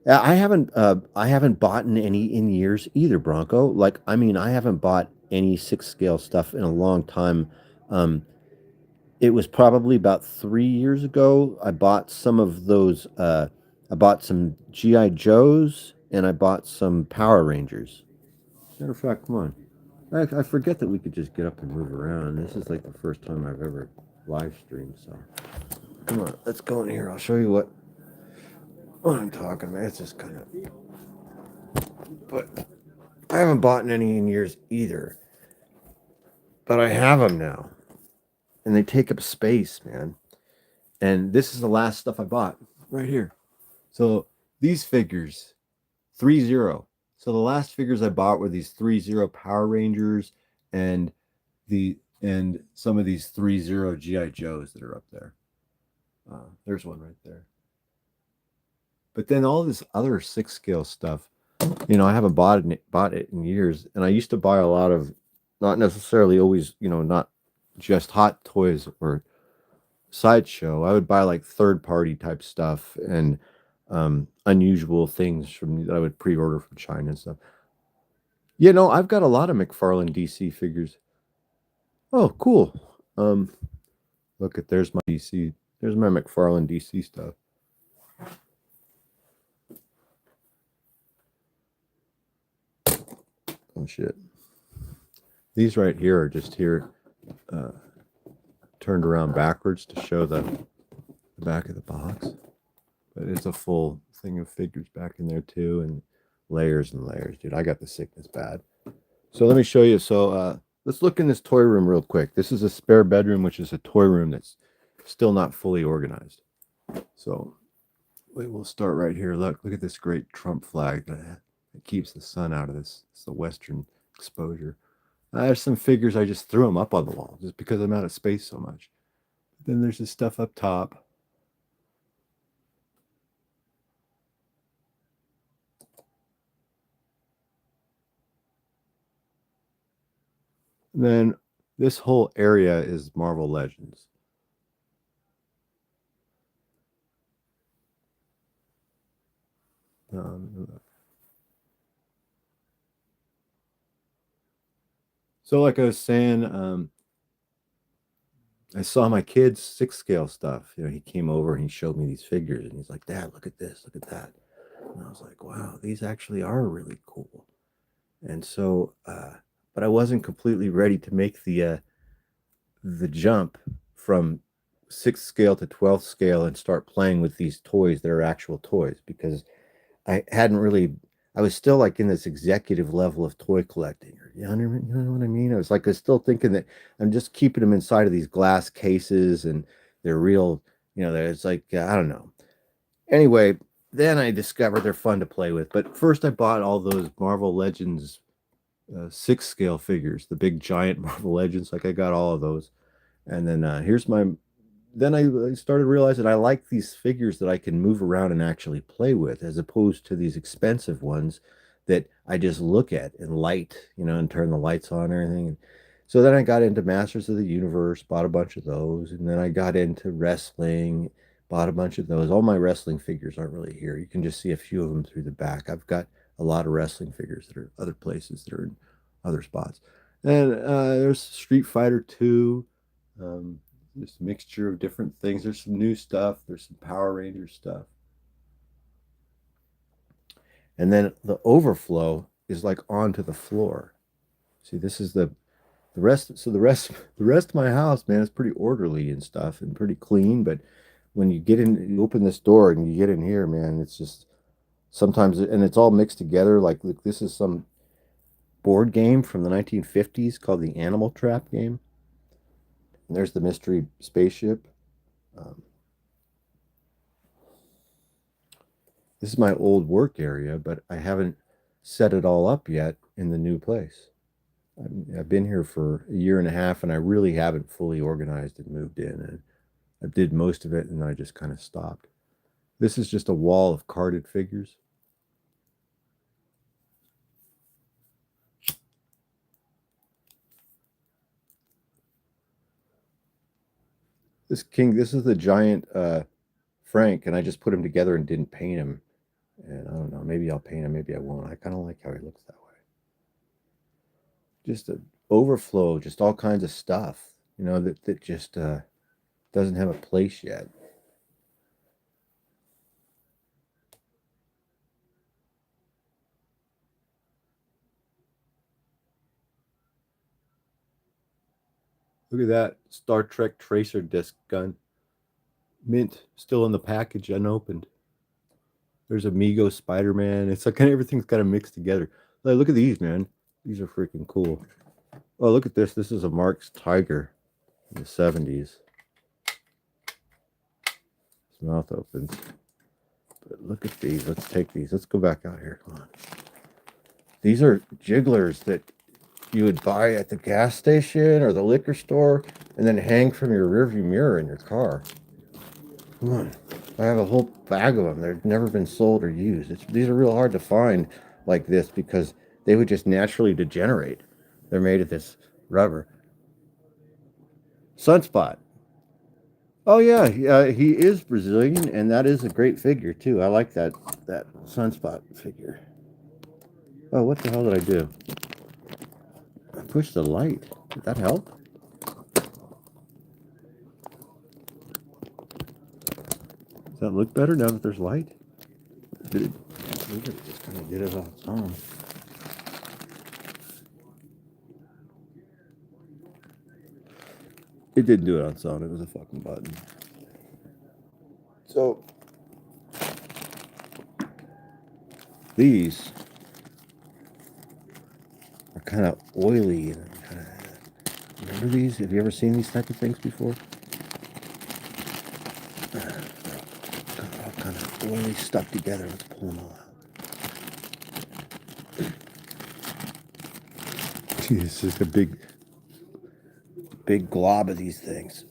A: I haven't bought any in years either, Bronco. Like, I mean, I haven't bought any sixth scale stuff in a long time. Um, it was probably about 3 years ago. I bought some of those. I bought some GI Joes and I bought some Power Rangers. Matter of fact, come on. I forget that we could just get up and move around. This is like the first time I've ever live streamed. So come on, let's go in here. I'll show you what I'm talking about. It's just kind of, but I haven't bought any in years either. But I have them now, and they take up space, man. And this is the last stuff I bought right here. So these figures, 3-0. So the last figures I bought were these 3-0 Power Rangers and some of these 3-0 GI Joes that are up there. There's one right there. But then all this other six scale stuff, I haven't bought it in years. And I used to buy a lot of, not necessarily always, not just Hot Toys or Sideshow. I would buy like third party type stuff and unusual things that I would pre-order from China and stuff. I've got a lot of McFarlane DC figures. Oh, cool. Um, Look at, there's my DC. There's my McFarlane DC stuff. Oh shit. These right here are just here turned around backwards to show the back of the box. But it's a full thing of figures back in there too, and layers and layers, dude. I got the sickness bad. So let me show you. So let's look in this toy room real quick. This is a spare bedroom, which is a toy room that's still not fully organized. So we'll start right here. Look at this great Trump flag that keeps the sun out of this. It's the Western exposure. I have some figures. I just threw them up on the wall just because I'm out of space so much. Then there's this stuff up top. And then this whole area is Marvel Legends. So like I was saying, I saw my kid's sixth scale stuff. He came over and he showed me these figures and he's like, Dad, look at this, look at that. And I was like, wow, these actually are really cool. And so, but I wasn't completely ready to make the jump from sixth scale to 12th scale and start playing with these toys that are actual toys, because I was still like in this executive level of toy collecting. You know what I mean? I was still thinking that I'm just keeping them inside of these glass cases and they're real, it's like, I don't know. Anyway, then I discovered they're fun to play with. But first, I bought all those Marvel Legends 6 scale figures, the big giant Marvel Legends. Like I got all of those, and then here's my. Then I started realizing I like these figures that I can move around and actually play with, as opposed to these expensive ones that I just look at and light, and turn the lights on and everything. So then I got into Masters of the Universe, bought a bunch of those, and then I got into wrestling, bought a bunch of those. All my wrestling figures aren't really here. You can just see a few of them through the back. I've got a lot of wrestling figures that are other places that are in other spots. And there's Street Fighter 2. There's a mixture of different things. There's some new stuff. There's some Power Rangers stuff. And then the overflow is like onto the floor. See, this is the rest. So the rest of my house, man, is pretty orderly and stuff and pretty clean. But when you get in, you open this door and you get in here, man, it's just sometimes, and it's all mixed together. Like, look, this is some board game from the 1950s called the Animal Trap game. And there's the mystery spaceship. Um, this is my old work area, but I haven't set it all up yet in the new place. I've been here for a year and a half, and I really haven't fully organized and moved in. And I did most of it, and I just kind of stopped. This is just a wall of carded figures. This is the giant Frank, and I just put him together and didn't paint him. And I don't know, maybe I'll paint him, maybe I won't. I kind of like how he looks that way. Just a overflow, just all kinds of stuff, that just doesn't have a place yet. Look at that Star Trek tracer disc gun. Mint, still in the package, unopened. There's Amigo Spider-Man. It's like kind of everything's kind of mixed together. Like, look at these, man. These are freaking cool. Oh, look at this. This is a Marx Tiger in the 70s. His mouth opens. But look at these. Let's take these. Let's go back out here. Come on. These are jigglers that you would buy at the gas station or the liquor store and then hang from your rearview mirror in your car. Come on. I have a whole bag of them. They've never been sold or used. These are real hard to find like this because they would just naturally degenerate. They're made of this rubber. Sunspot. Oh yeah, he is Brazilian, and that is a great figure too. I like that Sunspot figure. Oh, what the hell did I do? I pushed the light. Did that help? Does that look better now that there's light? Did it? It just kind of did it on its own. It didn't do it on its own. It was a fucking button. So these are kind of oily and kind of. Remember these? Have you ever seen these type of things before? All kind of oily stuck together. Let's pull them all out. It's just a big glob of these things.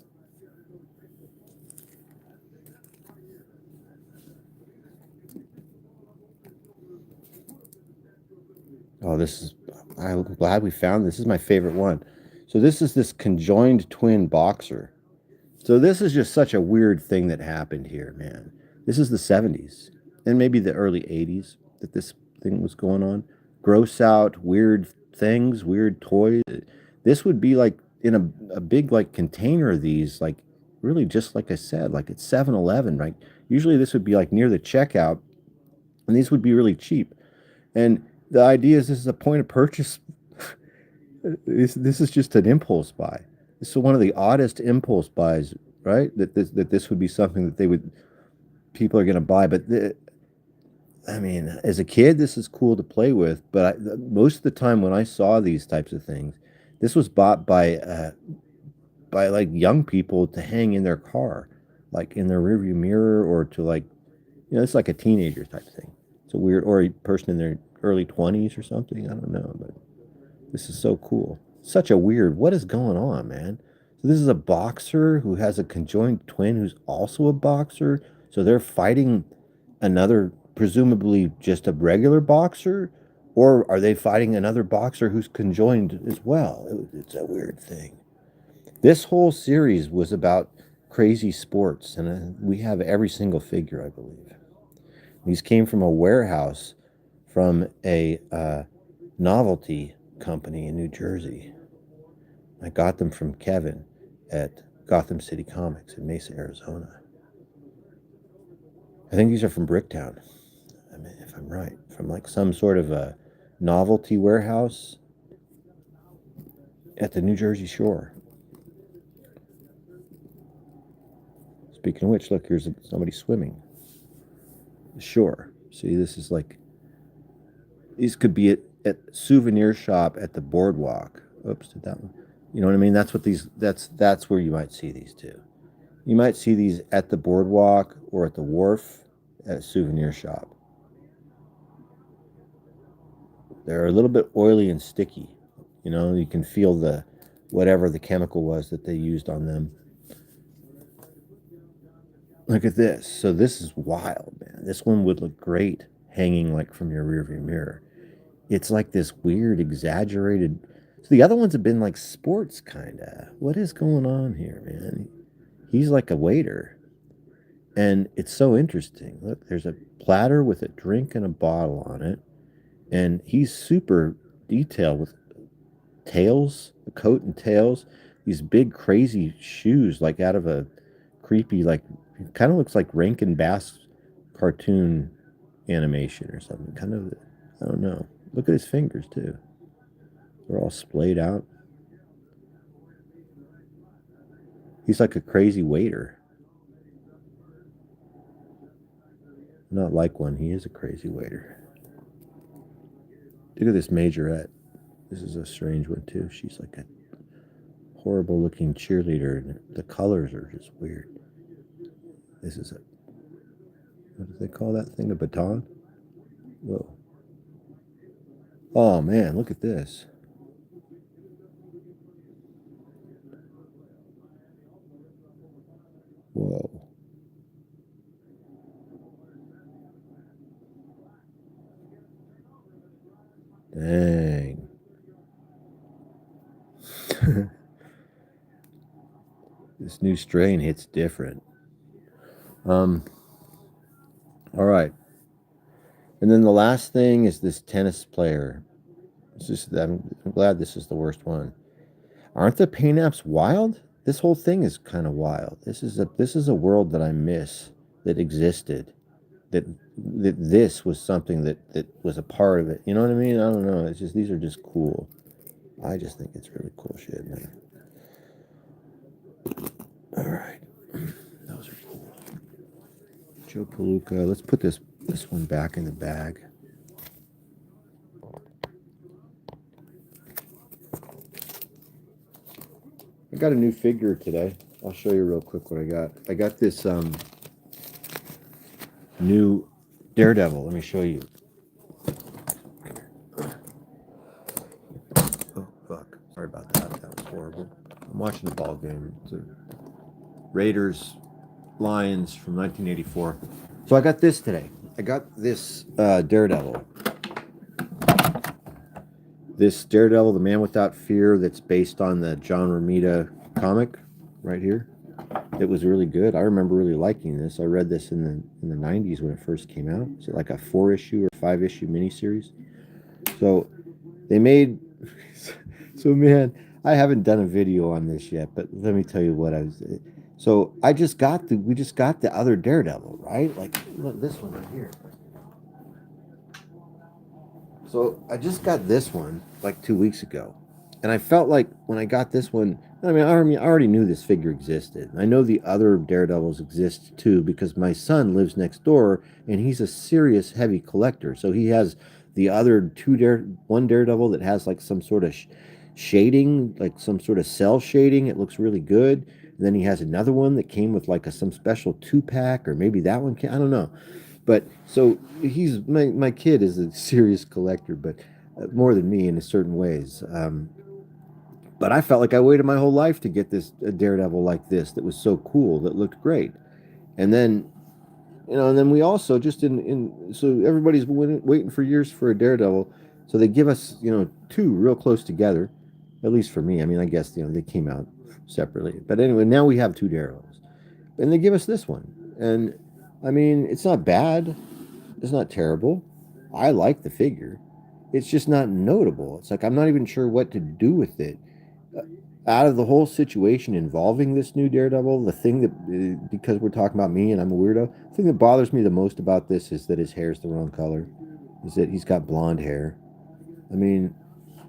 A: Oh, I'm glad we found this. This is my favorite one. So this is this conjoined twin boxer. So this is just such a weird thing that happened here, man. This is the 70s and maybe the early 80s that this thing was going on. Gross out, weird things, weird toys. This would be like in a big like container of these, like really just like I said, like at 7-Eleven, right? Usually this would be like near the checkout, and these would be really cheap. And the idea is this is a point of purchase. This is just an impulse buy. This is one of the oddest impulse buys, right? That this would be something that people are going to buy. But I mean, as a kid, this is cool to play with. But most of the time when I saw these types of things, this was bought by like young people to hang in their car, like in their rearview mirror, or to like It's like a teenager type thing. It's a weird, or a person in their early 20s or something. I don't know, but this is so cool. Such a weird, what is going on, man? So this is a boxer who has a conjoined twin who's also a boxer. So they're fighting another, presumably just a regular boxer, or are they fighting another boxer who's conjoined as well? It's a weird thing. This whole series was about crazy sports, and we have every single figure, I believe. These came from a warehouse from a novelty company in New Jersey. I got them from Kevin at Gotham City Comics in Mesa, Arizona. I think these are from Bricktown, I mean, if I'm right, from like some sort of a novelty warehouse at the New Jersey shore. Speaking of which, look, here's somebody swimming. The shore. See, this is like, these could be at souvenir shop at the boardwalk. Oops, did that one? You know what I mean? That's what these. That's where you might see these too. You might see these at the boardwalk or at the wharf at a souvenir shop. They're a little bit oily and sticky. You can feel the whatever the chemical was that they used on them. Look at this. So this is wild, man. This one would look great hanging like from your rearview mirror. It's like this weird, exaggerated. So the other ones have been like sports, kind of. What is going on here, man? He's like a waiter. And it's so interesting. Look, there's a platter with a drink and a bottle on it. And he's super detailed with tails, the coat and tails, these big, crazy shoes, like out of a creepy, like, kind of looks like Rankin Bass cartoon animation or something. Kind of, I don't know. Look at his fingers, too. They're all splayed out. He's like a crazy waiter. Not like one. He is a crazy waiter. Look at this majorette. This is a strange one, too. She's like a horrible looking cheerleader, and the colors are just weird. This is a, what do they call that thing? A baton? Whoa. Oh, man, look at this. Whoa. Dang. This new strain hits different. All right. And then the last thing is this tennis player. I'm glad this is the worst one. Aren't the paint apps wild? This whole thing is kind of wild. This is a world that I miss that existed. That this was something that was a part of it. You know what I mean? I don't know. It's just, these are just cool. I just think it's really cool shit, man. All right. Those are cool. Joe Palooka. Let's put this one back in the bag. I got a new figure today. I'll show you real quick what I got. I got this new Daredevil. Let me show you. Oh, fuck. Sorry about that. That was horrible. I'm watching the ball game. It's a Raiders Lions from 1984. So I got this today. I got this Daredevil. This Daredevil, the Man Without Fear, that's based on the John Romita comic right here. It was really good. I remember really liking this. I read this in the 90s when it first came out. Is it like a 4-issue or 5-issue miniseries? So they made. So man, I haven't done a video on this yet, but let me tell you what I was. So we just got the other Daredevil, right? Like, look, this one right here. So I just got this one like 2 weeks ago, and I felt like when I got this one, I already knew this figure existed. I know the other Daredevils exist too because my son lives next door, and he's a serious heavy collector. So he has the other one Daredevil that has like some sort of shading, like some sort of cell shading. It looks really good. And then he has another one that came with like some special 2-pack, or maybe that one came, I don't know. But so he's my kid is a serious collector, but more than me in certain ways. But I felt like I waited my whole life to get this a Daredevil like this that was so cool, that looked great. And then, and then we also just so everybody's waiting for years for a Daredevil. So they give us, two real close together, at least for me. I mean, I guess, they came out separately. But anyway, now we have two Daredevils. And they give us this one. And I mean, it's not bad. It's not terrible. I like the figure. It's just not notable. It's like I'm not even sure what to do with it. Out of the whole situation involving this new Daredevil, the thing that, because we're talking about me and I'm a weirdo, the thing that bothers me the most about this is that his hair's the wrong color. Is that he's got blonde hair. I mean,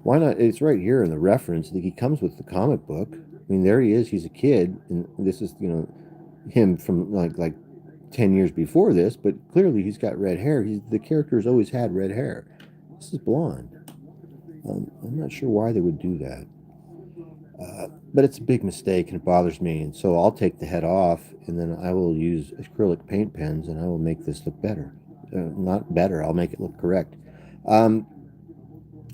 A: why not? It's right here in the reference that he comes with the comic book. I mean, there he is. He's a kid, and this is, him from like 10 years before this, but clearly he's got red hair. The character has always had red hair. This is blonde. I'm not sure why they would do that. But it's a big mistake and it bothers me. And so I'll take the head off and then I will use acrylic paint pens and I will make this look better. Not better, I'll make it look correct. Um,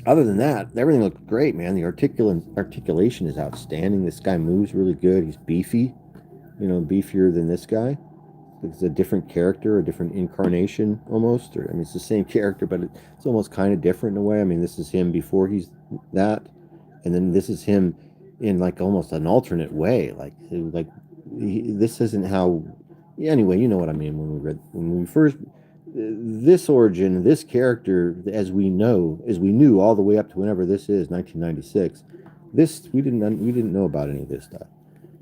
A: Other than that, everything looks great, man. The articulation is outstanding. This guy moves really good. He's beefy, beefier than this guy. It's a different character, a different incarnation almost. Or I mean, it's the same character, but it's almost kind of different in a way. I mean, this is him before he's that, and then this is him in like almost an alternate way. This isn't how. Yeah, anyway, you know what I mean when we first this origin, this character, as we knew all the way up to whenever this is 1996. This we didn't know about any of this stuff,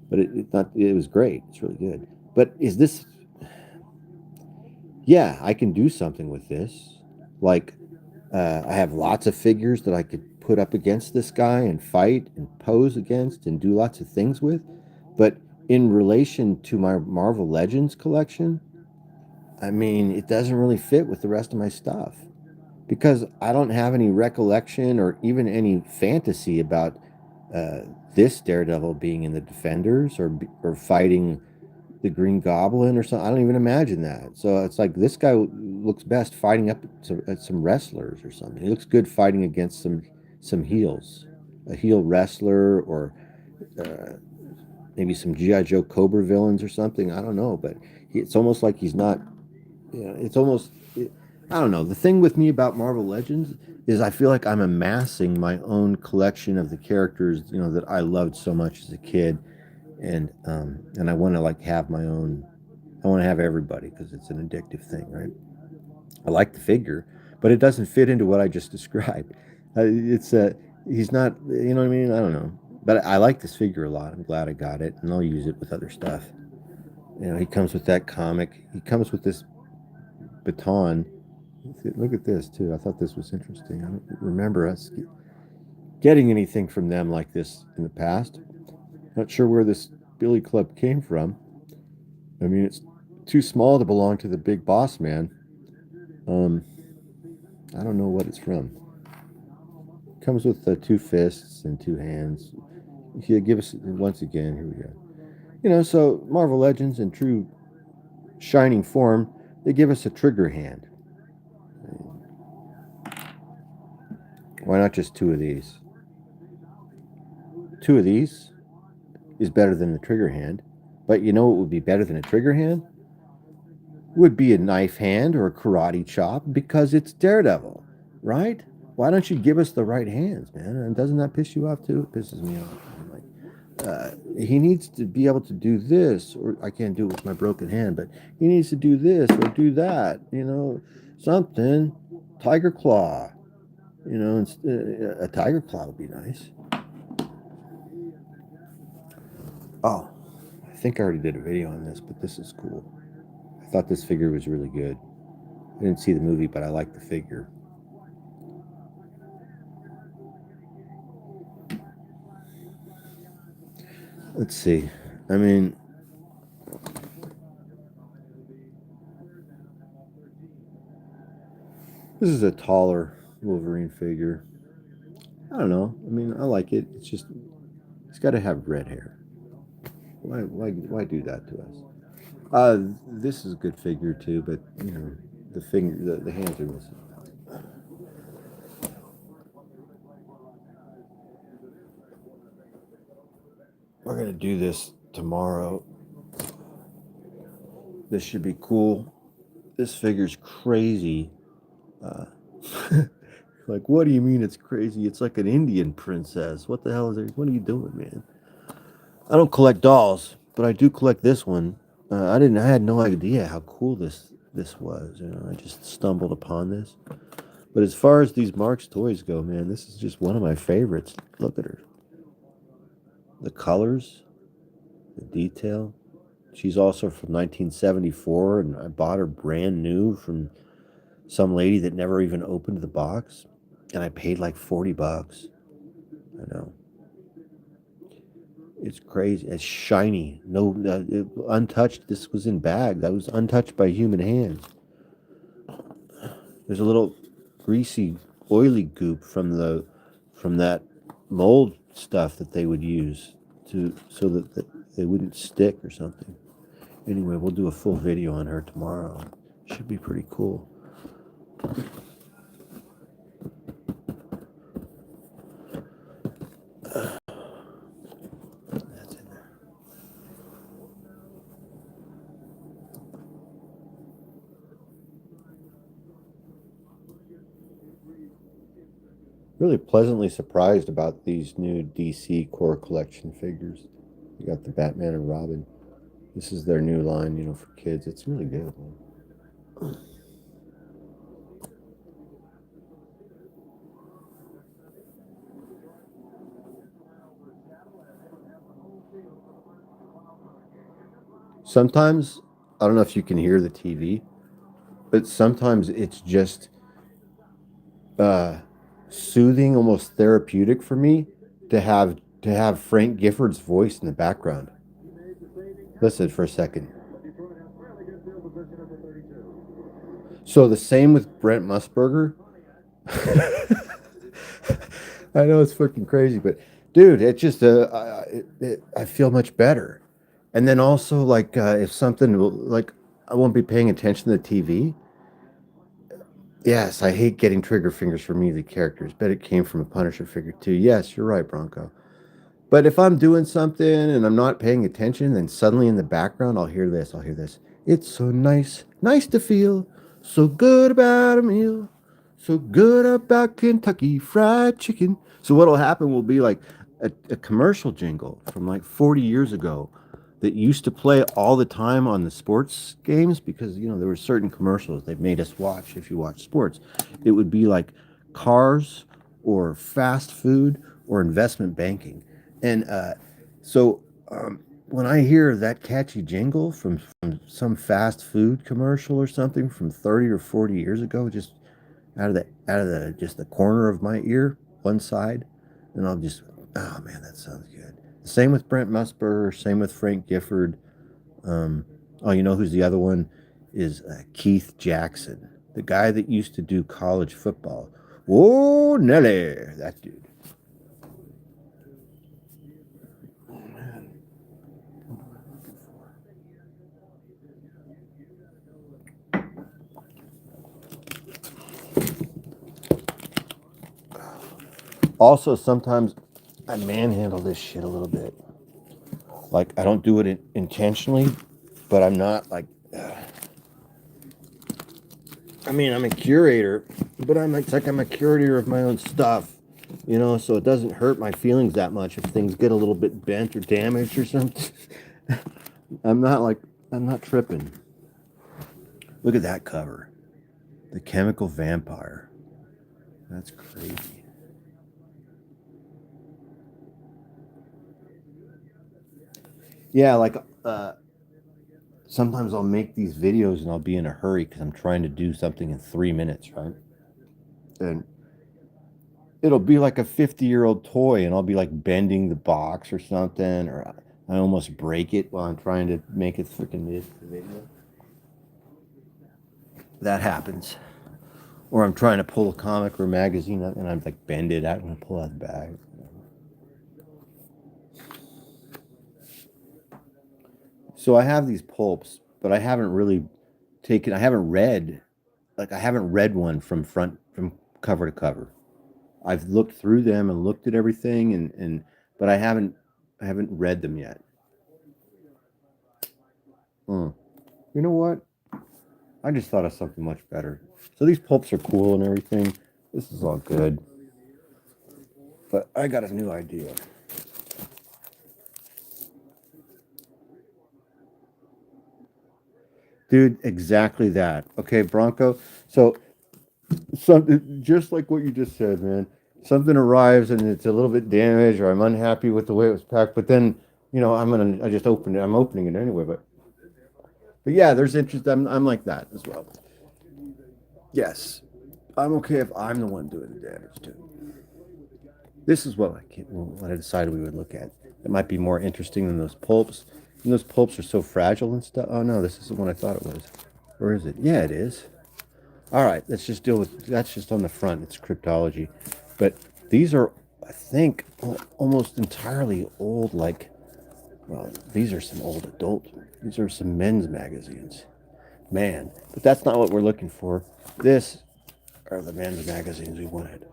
A: but it was great. It's really good. But is this? Yeah, I can do something with this. Like, I have lots of figures that I could put up against this guy and fight and pose against and do lots of things with. But in relation to my Marvel Legends collection, I mean, it doesn't really fit with the rest of my stuff because I don't have any recollection or even any fantasy about uh, this Daredevil being in the Defenders or fighting the Green Goblin or something. I don't even imagine that. So it's like this guy looks best fighting up at some wrestlers or something. He looks good fighting against some heels, a heel wrestler or uh, maybe some GI Joe Cobra villains or something. I don't know, but it's almost like he's not. It's almost. I don't know. The thing with me about Marvel Legends is I feel like I'm amassing my own collection of the characters, that I loved so much as a kid, and I want to like have my own. I want to have everybody because it's an addictive thing, right? I like the figure, but it doesn't fit into what I just described. It's he's not, you know what I mean? I don't know, but I like this figure a lot. I'm glad I got it, and I'll use it with other stuff. He comes with that comic. He comes with this baton. Look at this too. I thought this was interesting. I don't remember us getting anything from them like this in the past. Not sure where this Billy Club came from. I mean, it's too small to belong to the big boss man. Um, I don't know what it's from. It comes with two fists and two hands. Here, give us once again. Here we go. So Marvel Legends in true shining form, they give us a trigger hand. Why not just two of these? Two of these is better than the trigger hand. But you know what would be better than a trigger hand? Would be a knife hand or a karate chop because it's Daredevil, right? Why don't you give us the right hands, man? And doesn't that piss you off too? It pisses me off. I'm like, he needs to be able to do this, or I can't do it with my broken hand, but he needs to do this or do that, something. Tiger Claw, a Tiger Claw would be nice. Oh, I think I already did a video on this, but this is cool. I thought this figure was really good. I didn't see the movie, but I like the figure. Let's see. I mean, this is a taller Wolverine figure. I don't know. I mean, I like it. It's just, he's got to have red hair. Why do that to us? This is a good figure too, but the hands are missing. We're gonna do this tomorrow. This should be cool. This figure's crazy. Uh, like, what do you mean it's crazy? It's like an Indian princess. What the hell is it? What are you doing, man? I don't collect dolls, but I do collect this one. I had no idea how cool this was. You know, I just stumbled upon this. But as far as these Mark's toys go, man, this is just one of my favorites. Look at her. The colors, the detail. She's also from 1974, and I bought her brand new from some lady that never even opened the box, and I paid like $40. I know. It's crazy. It's shiny. No, untouched. This was in bag. That was untouched by human hands. There's a little greasy, oily goop from that mold stuff that they would use so that they wouldn't stick or something. Anyway, we'll do a full video on her tomorrow. Should be pretty cool. That's in there. Really pleasantly surprised about these new DC Core Collection figures. You got the Batman and Robin. This is their new line, you know, for kids. It's really good, man. Sometimes, I don't know if you can hear the TV, but sometimes it's just soothing, almost therapeutic for me to have Frank Gifford's voice in the background. Listen for a second. So the same with Brent Musburger. I know it's fucking crazy, but dude, it just I feel much better. And then also like if something like I won't be paying attention to the TV. Yes, I hate getting trigger fingers for me, the characters. Bet it came from a Punisher figure too. Yes, you're right, Bronco. But if I'm doing something and I'm not paying attention, then suddenly in the background I'll hear this. I'll hear this. It's so nice, nice to feel so good about a meal, so good about Kentucky Fried Chicken. So what'll happen will be like a commercial jingle from like 40 years ago that used to play all the time on the sports games because you know there were certain commercials they made us watch if you watch sports. It would be like cars or fast food or investment banking. And when I hear that catchy jingle from some fast food commercial or something from 30 or 40 years ago, just out of the just the corner of my ear, one side, and I'll just, oh man, that sounds good. Same with Brent Musburger, same with Frank Gifford. Oh, you know who's the other one? Is Keith Jackson, the guy that used to do college football. Whoa, Nelly, that dude. Also, sometimes I manhandle this shit a little bit. Like, I don't do it intentionally, but I'm not like. I mean, I'm a curator, but it's like I'm a curator of my own stuff, you know, so it doesn't hurt my feelings that much if things get a little bit bent or damaged or something. I'm not tripping. Look at that cover. The Chemical Vampire. That's crazy. Yeah, like sometimes I'll make these videos and I'll be in a hurry because I'm trying to do something in 3 minutes, right? And it'll be like a 50-year-old toy and I'll be like bending the box or something, or I almost break it while I'm trying to make it freaking video. That happens. Or I'm trying to pull a comic or a magazine out and I'm like bend it out and I pull out the bag. So I have these pulps, but I haven't read like I haven't read one from cover to cover. I've looked through them and looked at everything, but I haven't read them yet. You know what? I just thought of something much better. So these pulps are cool and everything. This is all good. But I got a new idea. Dude, exactly that. Okay, Bronco. So something just like what you just said, man. Something arrives and it's a little bit damaged, or I'm unhappy with the way it was packed. But then, I just opened it. I'm opening it anyway. But yeah, there's interest. I'm like that as well. Yes, I'm okay if I'm the one doing the damage too. This is what I decided we would look at. It might be more interesting than those pulps. And those pulps are so fragile and stuff. Oh no, this isn't what I thought it was. Or is it? Yeah, it is. All right, let's just deal with that's just on the front. It's cryptology. But these are, I think, almost entirely old, well, these are some old adult, these are some men's magazines. Man, but that's not what we're looking for. This are the men's magazines we wanted.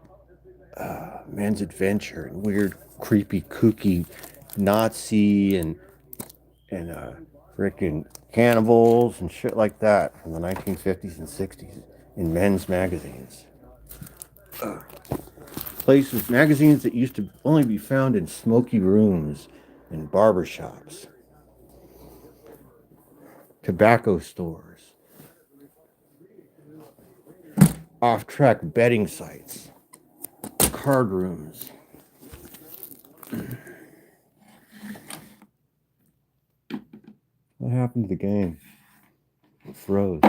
A: Men's Adventure and weird, creepy, kooky Nazi and freaking cannibals and shit like that from the 1950s and 60s in men's magazines. Magazines that used to only be found in smoky rooms and barber shops, tobacco stores, off-track betting sites, card rooms. What happened to the game? It froze.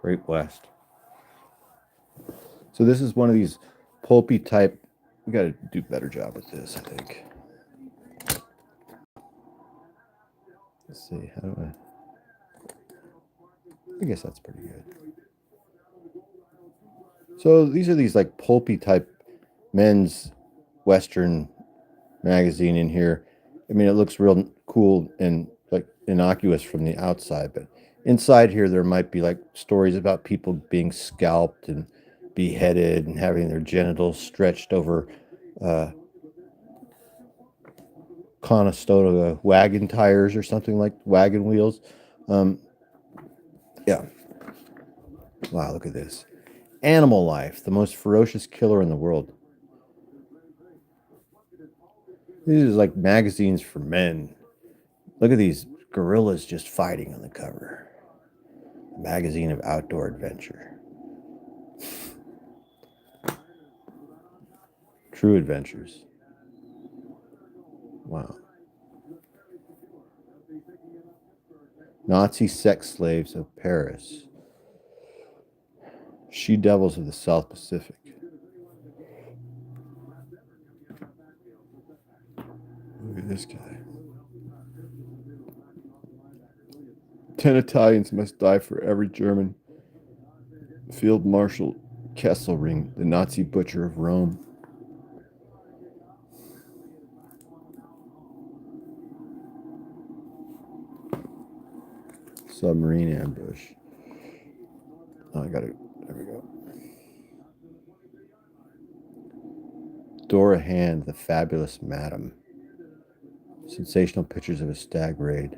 A: Great West. So this is one of these pulpy type. We got to do a better job with this, I think. Let's see. How do I guess that's pretty good. So these are these like pulpy type men's Western magazine in here. I mean, it looks real cool and like innocuous from the outside, but inside here there might be like stories about people being scalped and beheaded and having their genitals stretched over Conestoga wagon tires or something, like wagon wheels. Yeah. Wow, look at this. Animal Life, the most ferocious killer in the world. These are like magazines for men. Look at these gorillas just fighting on the cover. A magazine of outdoor adventure. True adventures. Wow. Nazi sex slaves of Paris. She devils of the South Pacific. Look at this guy. 10 Italians must die for every German. Field Marshal Kesselring, the Nazi butcher of Rome. Submarine ambush. Oh, I got it. There we go. Dora Hand, the fabulous madam. Sensational pictures of a stag raid.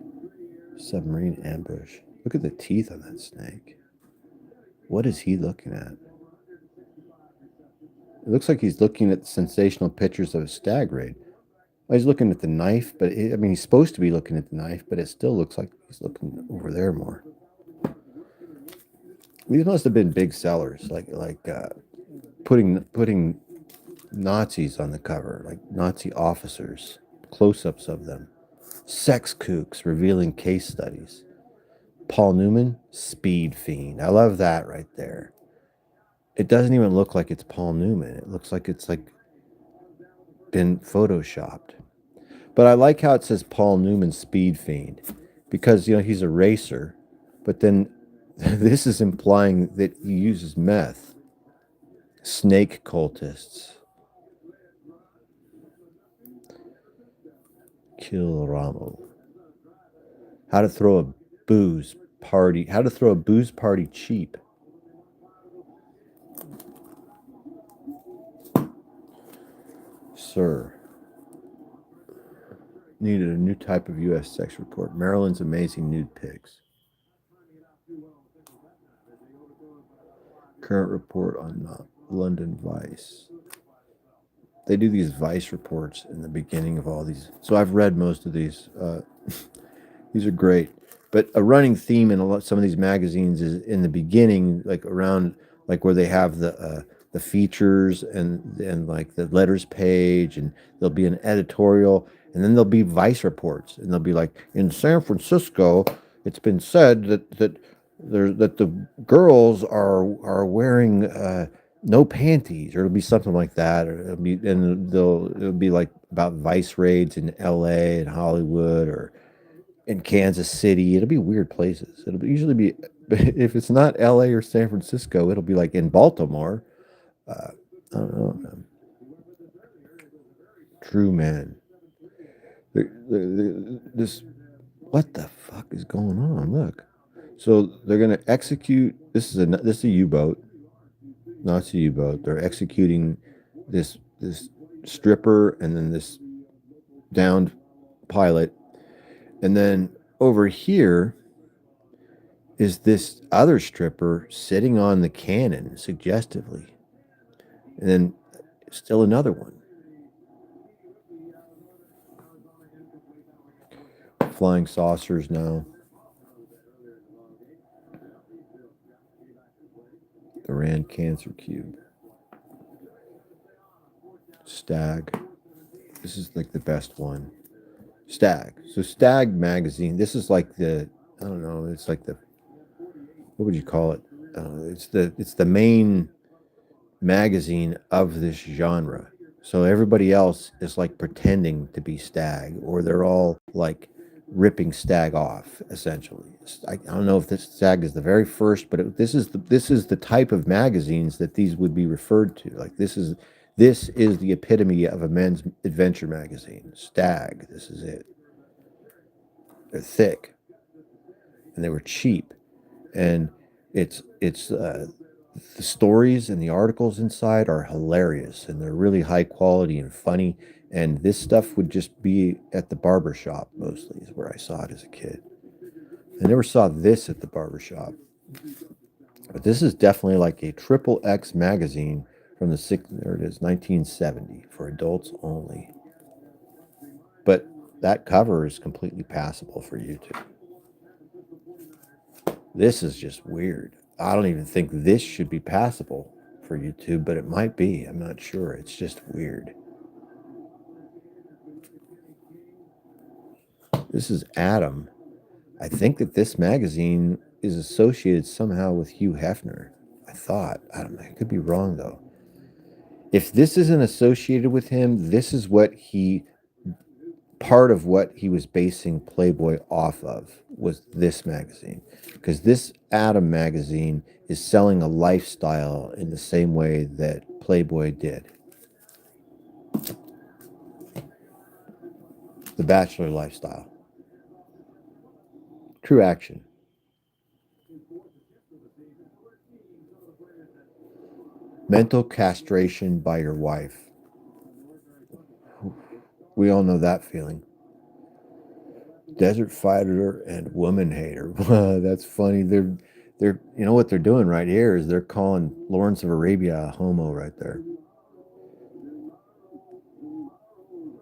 A: Submarine ambush. Look at the teeth on that snake. What is he looking at? It looks like he's looking at sensational pictures of a stag raid. Well, he's looking at the knife, but he's supposed to be looking at the knife, but it still looks like he's looking over there more. These must have been big sellers, like putting Nazis on the cover, like Nazi officers, close-ups of them. Sex kooks revealing case studies. Paul Newman, speed fiend. I love that right there. It doesn't even look like it's Paul Newman. It looks like it's like been photoshopped. But I like how it says Paul Newman speed fiend, because he's a racer, but then this is implying that he uses meth. Snake cultists. Kill Ramo. How to throw a booze party. How to throw a booze party cheap. Sir. Needed a new type of U.S. sex report. Maryland's amazing nude pics. Current report on London Vice. They do these Vice reports in the beginning of all these. So I've read most of these. These are great. But a running theme in some of these magazines is in the beginning, like around, like where they have the features and like the letters page, and there'll be an editorial, and then there'll be Vice reports, and they'll be like, in San Francisco, it's been said that the girls are wearing no panties, or it'll be something like that, or it'll be like about Vice raids in L.A. and Hollywood, or in Kansas City. It'll be weird places. Usually be, if it's not L.A. or San Francisco, it'll be like in Baltimore. I don't know, man. True man. This, what the fuck is going on? Look. So they're gonna execute. This is a U-boat. No, it's a U-boat. They're executing this stripper and then this downed pilot, and then over here is this other stripper sitting on the cannon suggestively, and then still another one. Flying saucers now. The Rand Cancer Cube. Stag. This is like the best one. Stag. So Stag magazine. This is like the, I don't know, it's like the, what would you call it? It's the main magazine of this genre. So everybody else is like pretending to be Stag, or they're all like ripping Stag off, essentially. I don't know if this Stag is the very first, but this is the type of magazines that these would be referred to. Like this is the epitome of a men's adventure magazine. Stag. This is it. They're thick, and they were cheap, and it's the stories and the articles inside are hilarious, and they're really high quality and funny. And this stuff would just be at the barber shop, mostly, is where I saw it as a kid. I never saw this at the barber shop. But this is definitely like a triple X magazine from there it is, 1970, for adults only. But that cover is completely passable for YouTube. This is just weird. I don't even think this should be passable for YouTube, but it might be. I'm not sure. It's just weird. This is Adam. I think that this magazine is associated somehow with Hugh Hefner. I thought. I don't know. I could be wrong, though. If this isn't associated with him, this is part of what he was basing Playboy off of, was this magazine. Because this Adam magazine is selling a lifestyle in the same way that Playboy did. The Bachelor lifestyle. True action. Mental castration by your wife. We all know that feeling. Desert fighter and woman hater. That's funny. They're you know what they're doing right here is they're calling Lawrence of Arabia a homo right there.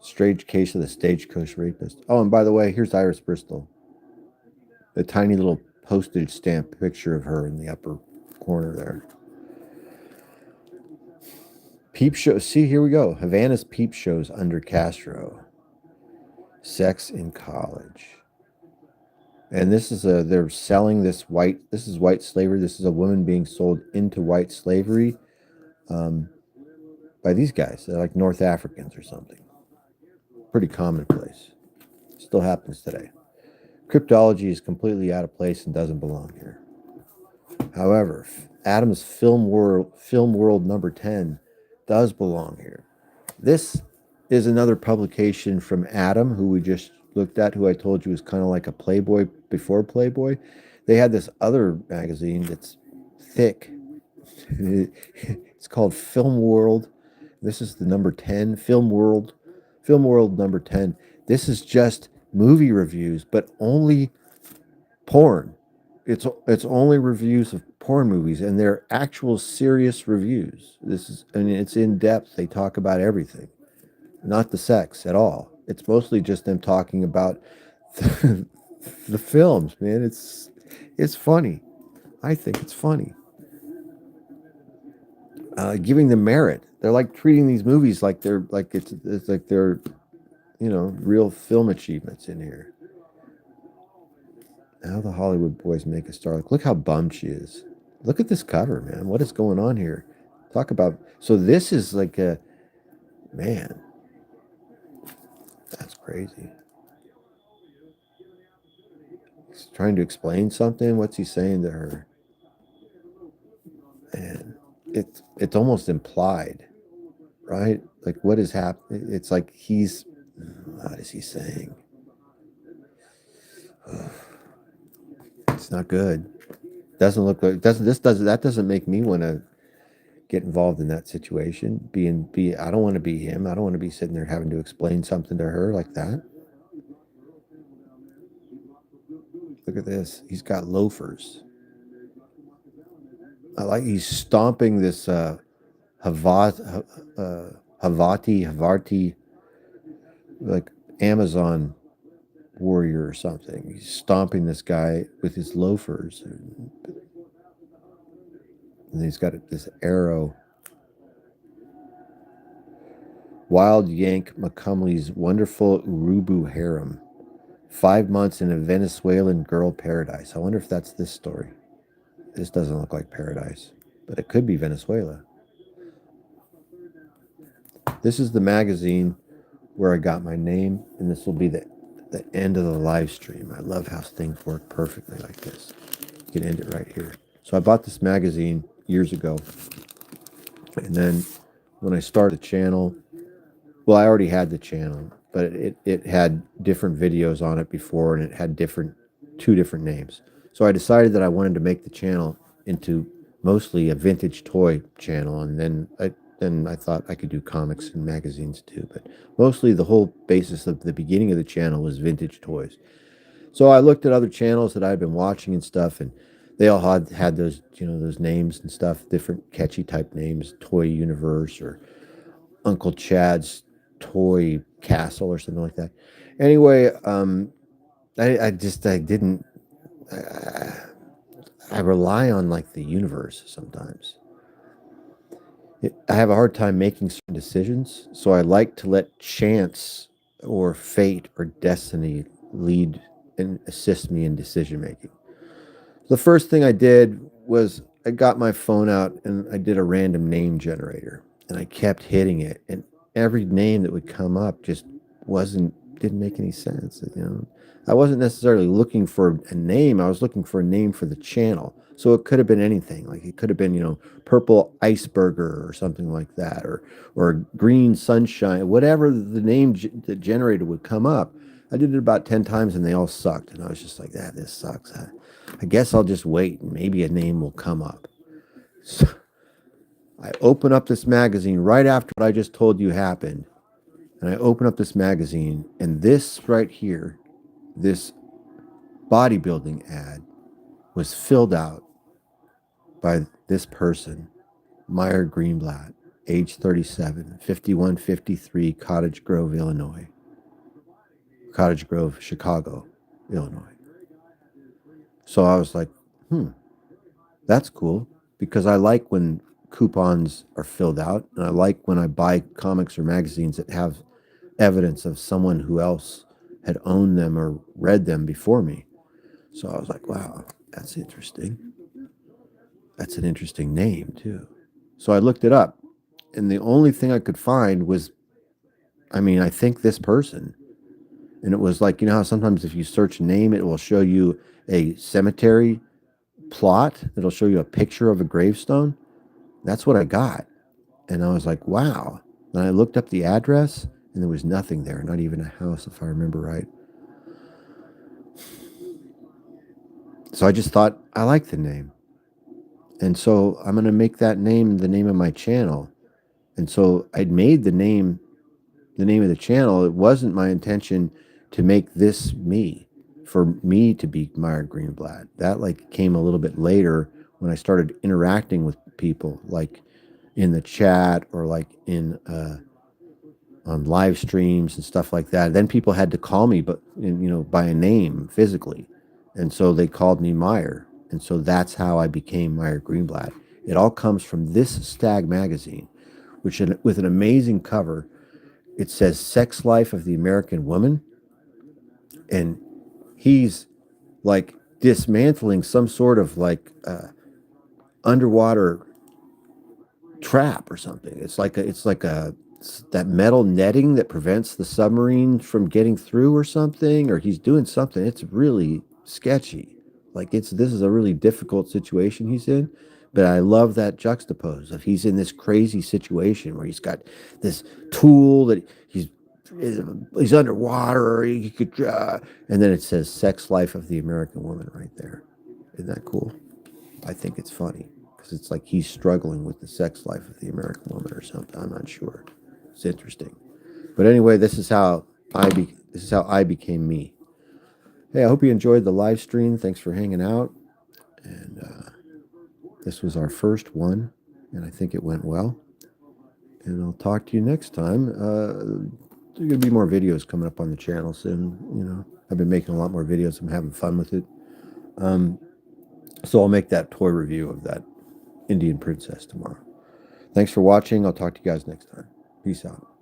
A: Strange case of the stagecoach rapist. Oh, and by the way, here's Iris Bristol. The tiny little postage stamp picture of her in the upper corner there. Peep show. See, here we go. Havana's peep shows under Castro. Sex in college. And this is they're selling this is white slavery. This is a woman being sold into white slavery by these guys. They're like North Africans or something. Pretty commonplace. Still happens today. Cryptology is completely out of place and doesn't belong here. However, Adam's Film World number 10 does belong here. This is another publication from Adam, who we just looked at, who I told you was kind of like a Playboy before Playboy. They had this other magazine that's thick. It's called Film World. This is the number 10, Film World number 10. This is just movie reviews, but only porn. It's only reviews of porn movies, and they're actual serious reviews. It's in depth. They talk about everything, not the sex at all. It's mostly just them talking about the, the films, man. It's funny. I think it's funny. Giving them merit. They're like treating these movies like it's like they're real film achievements in here. How the Hollywood boys make a star. Look how bummed she is. Look at this cover, man. What is going on here? Talk about. So this is like a man. That's crazy. He's trying to explain something. What's he saying to her? And it's almost implied, right? Like what is happening? It's like he's. What is he saying? It's not good. Doesn't look like that doesn't make me want to get involved in that situation. I don't want to be him. I don't want to be sitting there having to explain something to her like that. Look at this. He's got loafers. He's stomping this Havarti, like Amazon warrior or something. He's stomping this guy with his loafers. And he's got this arrow. Wild Yank McCumley's wonderful Urubu harem. 5 months in a Venezuelan girl paradise. I wonder if that's this story. This doesn't look like paradise, but it could be Venezuela. This is the magazine where I got my name, and this will be the end of the live stream. I love how things work perfectly like this. You can end it right here. So I bought this magazine years ago, and then when I started the channel, well, I already had the channel, but it had different videos on it before, and it had two different names. So I decided that I wanted to make the channel into mostly a vintage toy channel, and then I thought I could do comics and magazines too. But mostly the whole basis of the beginning of the channel was vintage toys. So I looked at other channels that I'd been watching and stuff, and they all had those those names and stuff, different catchy type names, Toy Universe or Uncle Chad's Toy Castle or something like that. Anyway, I rely on like the universe sometimes. I have a hard time making certain decisions, so I like to let chance or fate or destiny lead and assist me in decision making. The first thing I did was I got my phone out and I did a random name generator, and I kept hitting it, and every name that would come up just didn't make any sense. I wasn't necessarily looking for a name. I was looking for a name for the channel. So it could have been anything. Like it could have been, Purple Iceberger or something like that, or Green Sunshine, whatever the name that generated would come up. I did it about 10 times and they all sucked. And I was just like, this sucks. I guess I'll just wait and maybe a name will come up. So I open up this magazine right after what I just told you happened. And I open up this magazine, and this right here, this bodybuilding ad was filled out by this person, Meyer Greenblatt, age 37, 5153 Cottage Grove, Illinois. Cottage Grove, Chicago, Illinois. So I was like, that's cool, because I like when coupons are filled out, and I like when I buy comics or magazines that have evidence of someone who else had owned them or read them before me. So I was like, wow, that's interesting. That's an interesting name too. So I looked it up, and the only thing I could find was, I think this person. And it was like, how sometimes if you search a name, it will show you a cemetery plot that'll show you a picture of a gravestone. That's what I got. And I was like, wow. And I looked up the address, and there was nothing there, not even a house, if I remember right. So I just thought, I like the name. And so I'm going to make that name the name of my channel. And so I'd made the name of the channel. It wasn't my intention to make this me, for me to be Meyer Greenblatt. That like came a little bit later when I started interacting with people, like in the chat or like in on live streams and stuff like that. Then people had to call me, but by a name physically, and so they called me Meyer, and so that's how I became Meyer Greenblatt. It all comes from this Stag magazine, which with an amazing cover. It says "Sex Life of the American Woman," and he's like dismantling some sort of like underwater trap or something. It's like that metal netting that prevents the submarine from getting through or something, or he's doing something. It's really sketchy. Like this is a really difficult situation he's in, but I love that juxtapose of he's in this crazy situation where he's got this tool that he's underwater, or he could and then it says "Sex Life of the American Woman" right there. Isn't that cool? I think it's funny because it's like he's struggling with the sex life of the American woman or something. I'm not sure. It's interesting. But anyway, this is how I became me. Hey, I hope you enjoyed the live stream. Thanks for hanging out. And this was our first one, and I think it went well. And I'll talk to you next time. There's going to be more videos coming up on the channel soon. I've been making a lot more videos. I'm having fun with it. So I'll make that toy review of that Indian princess tomorrow. Thanks for watching. I'll talk to you guys next time. Peace out.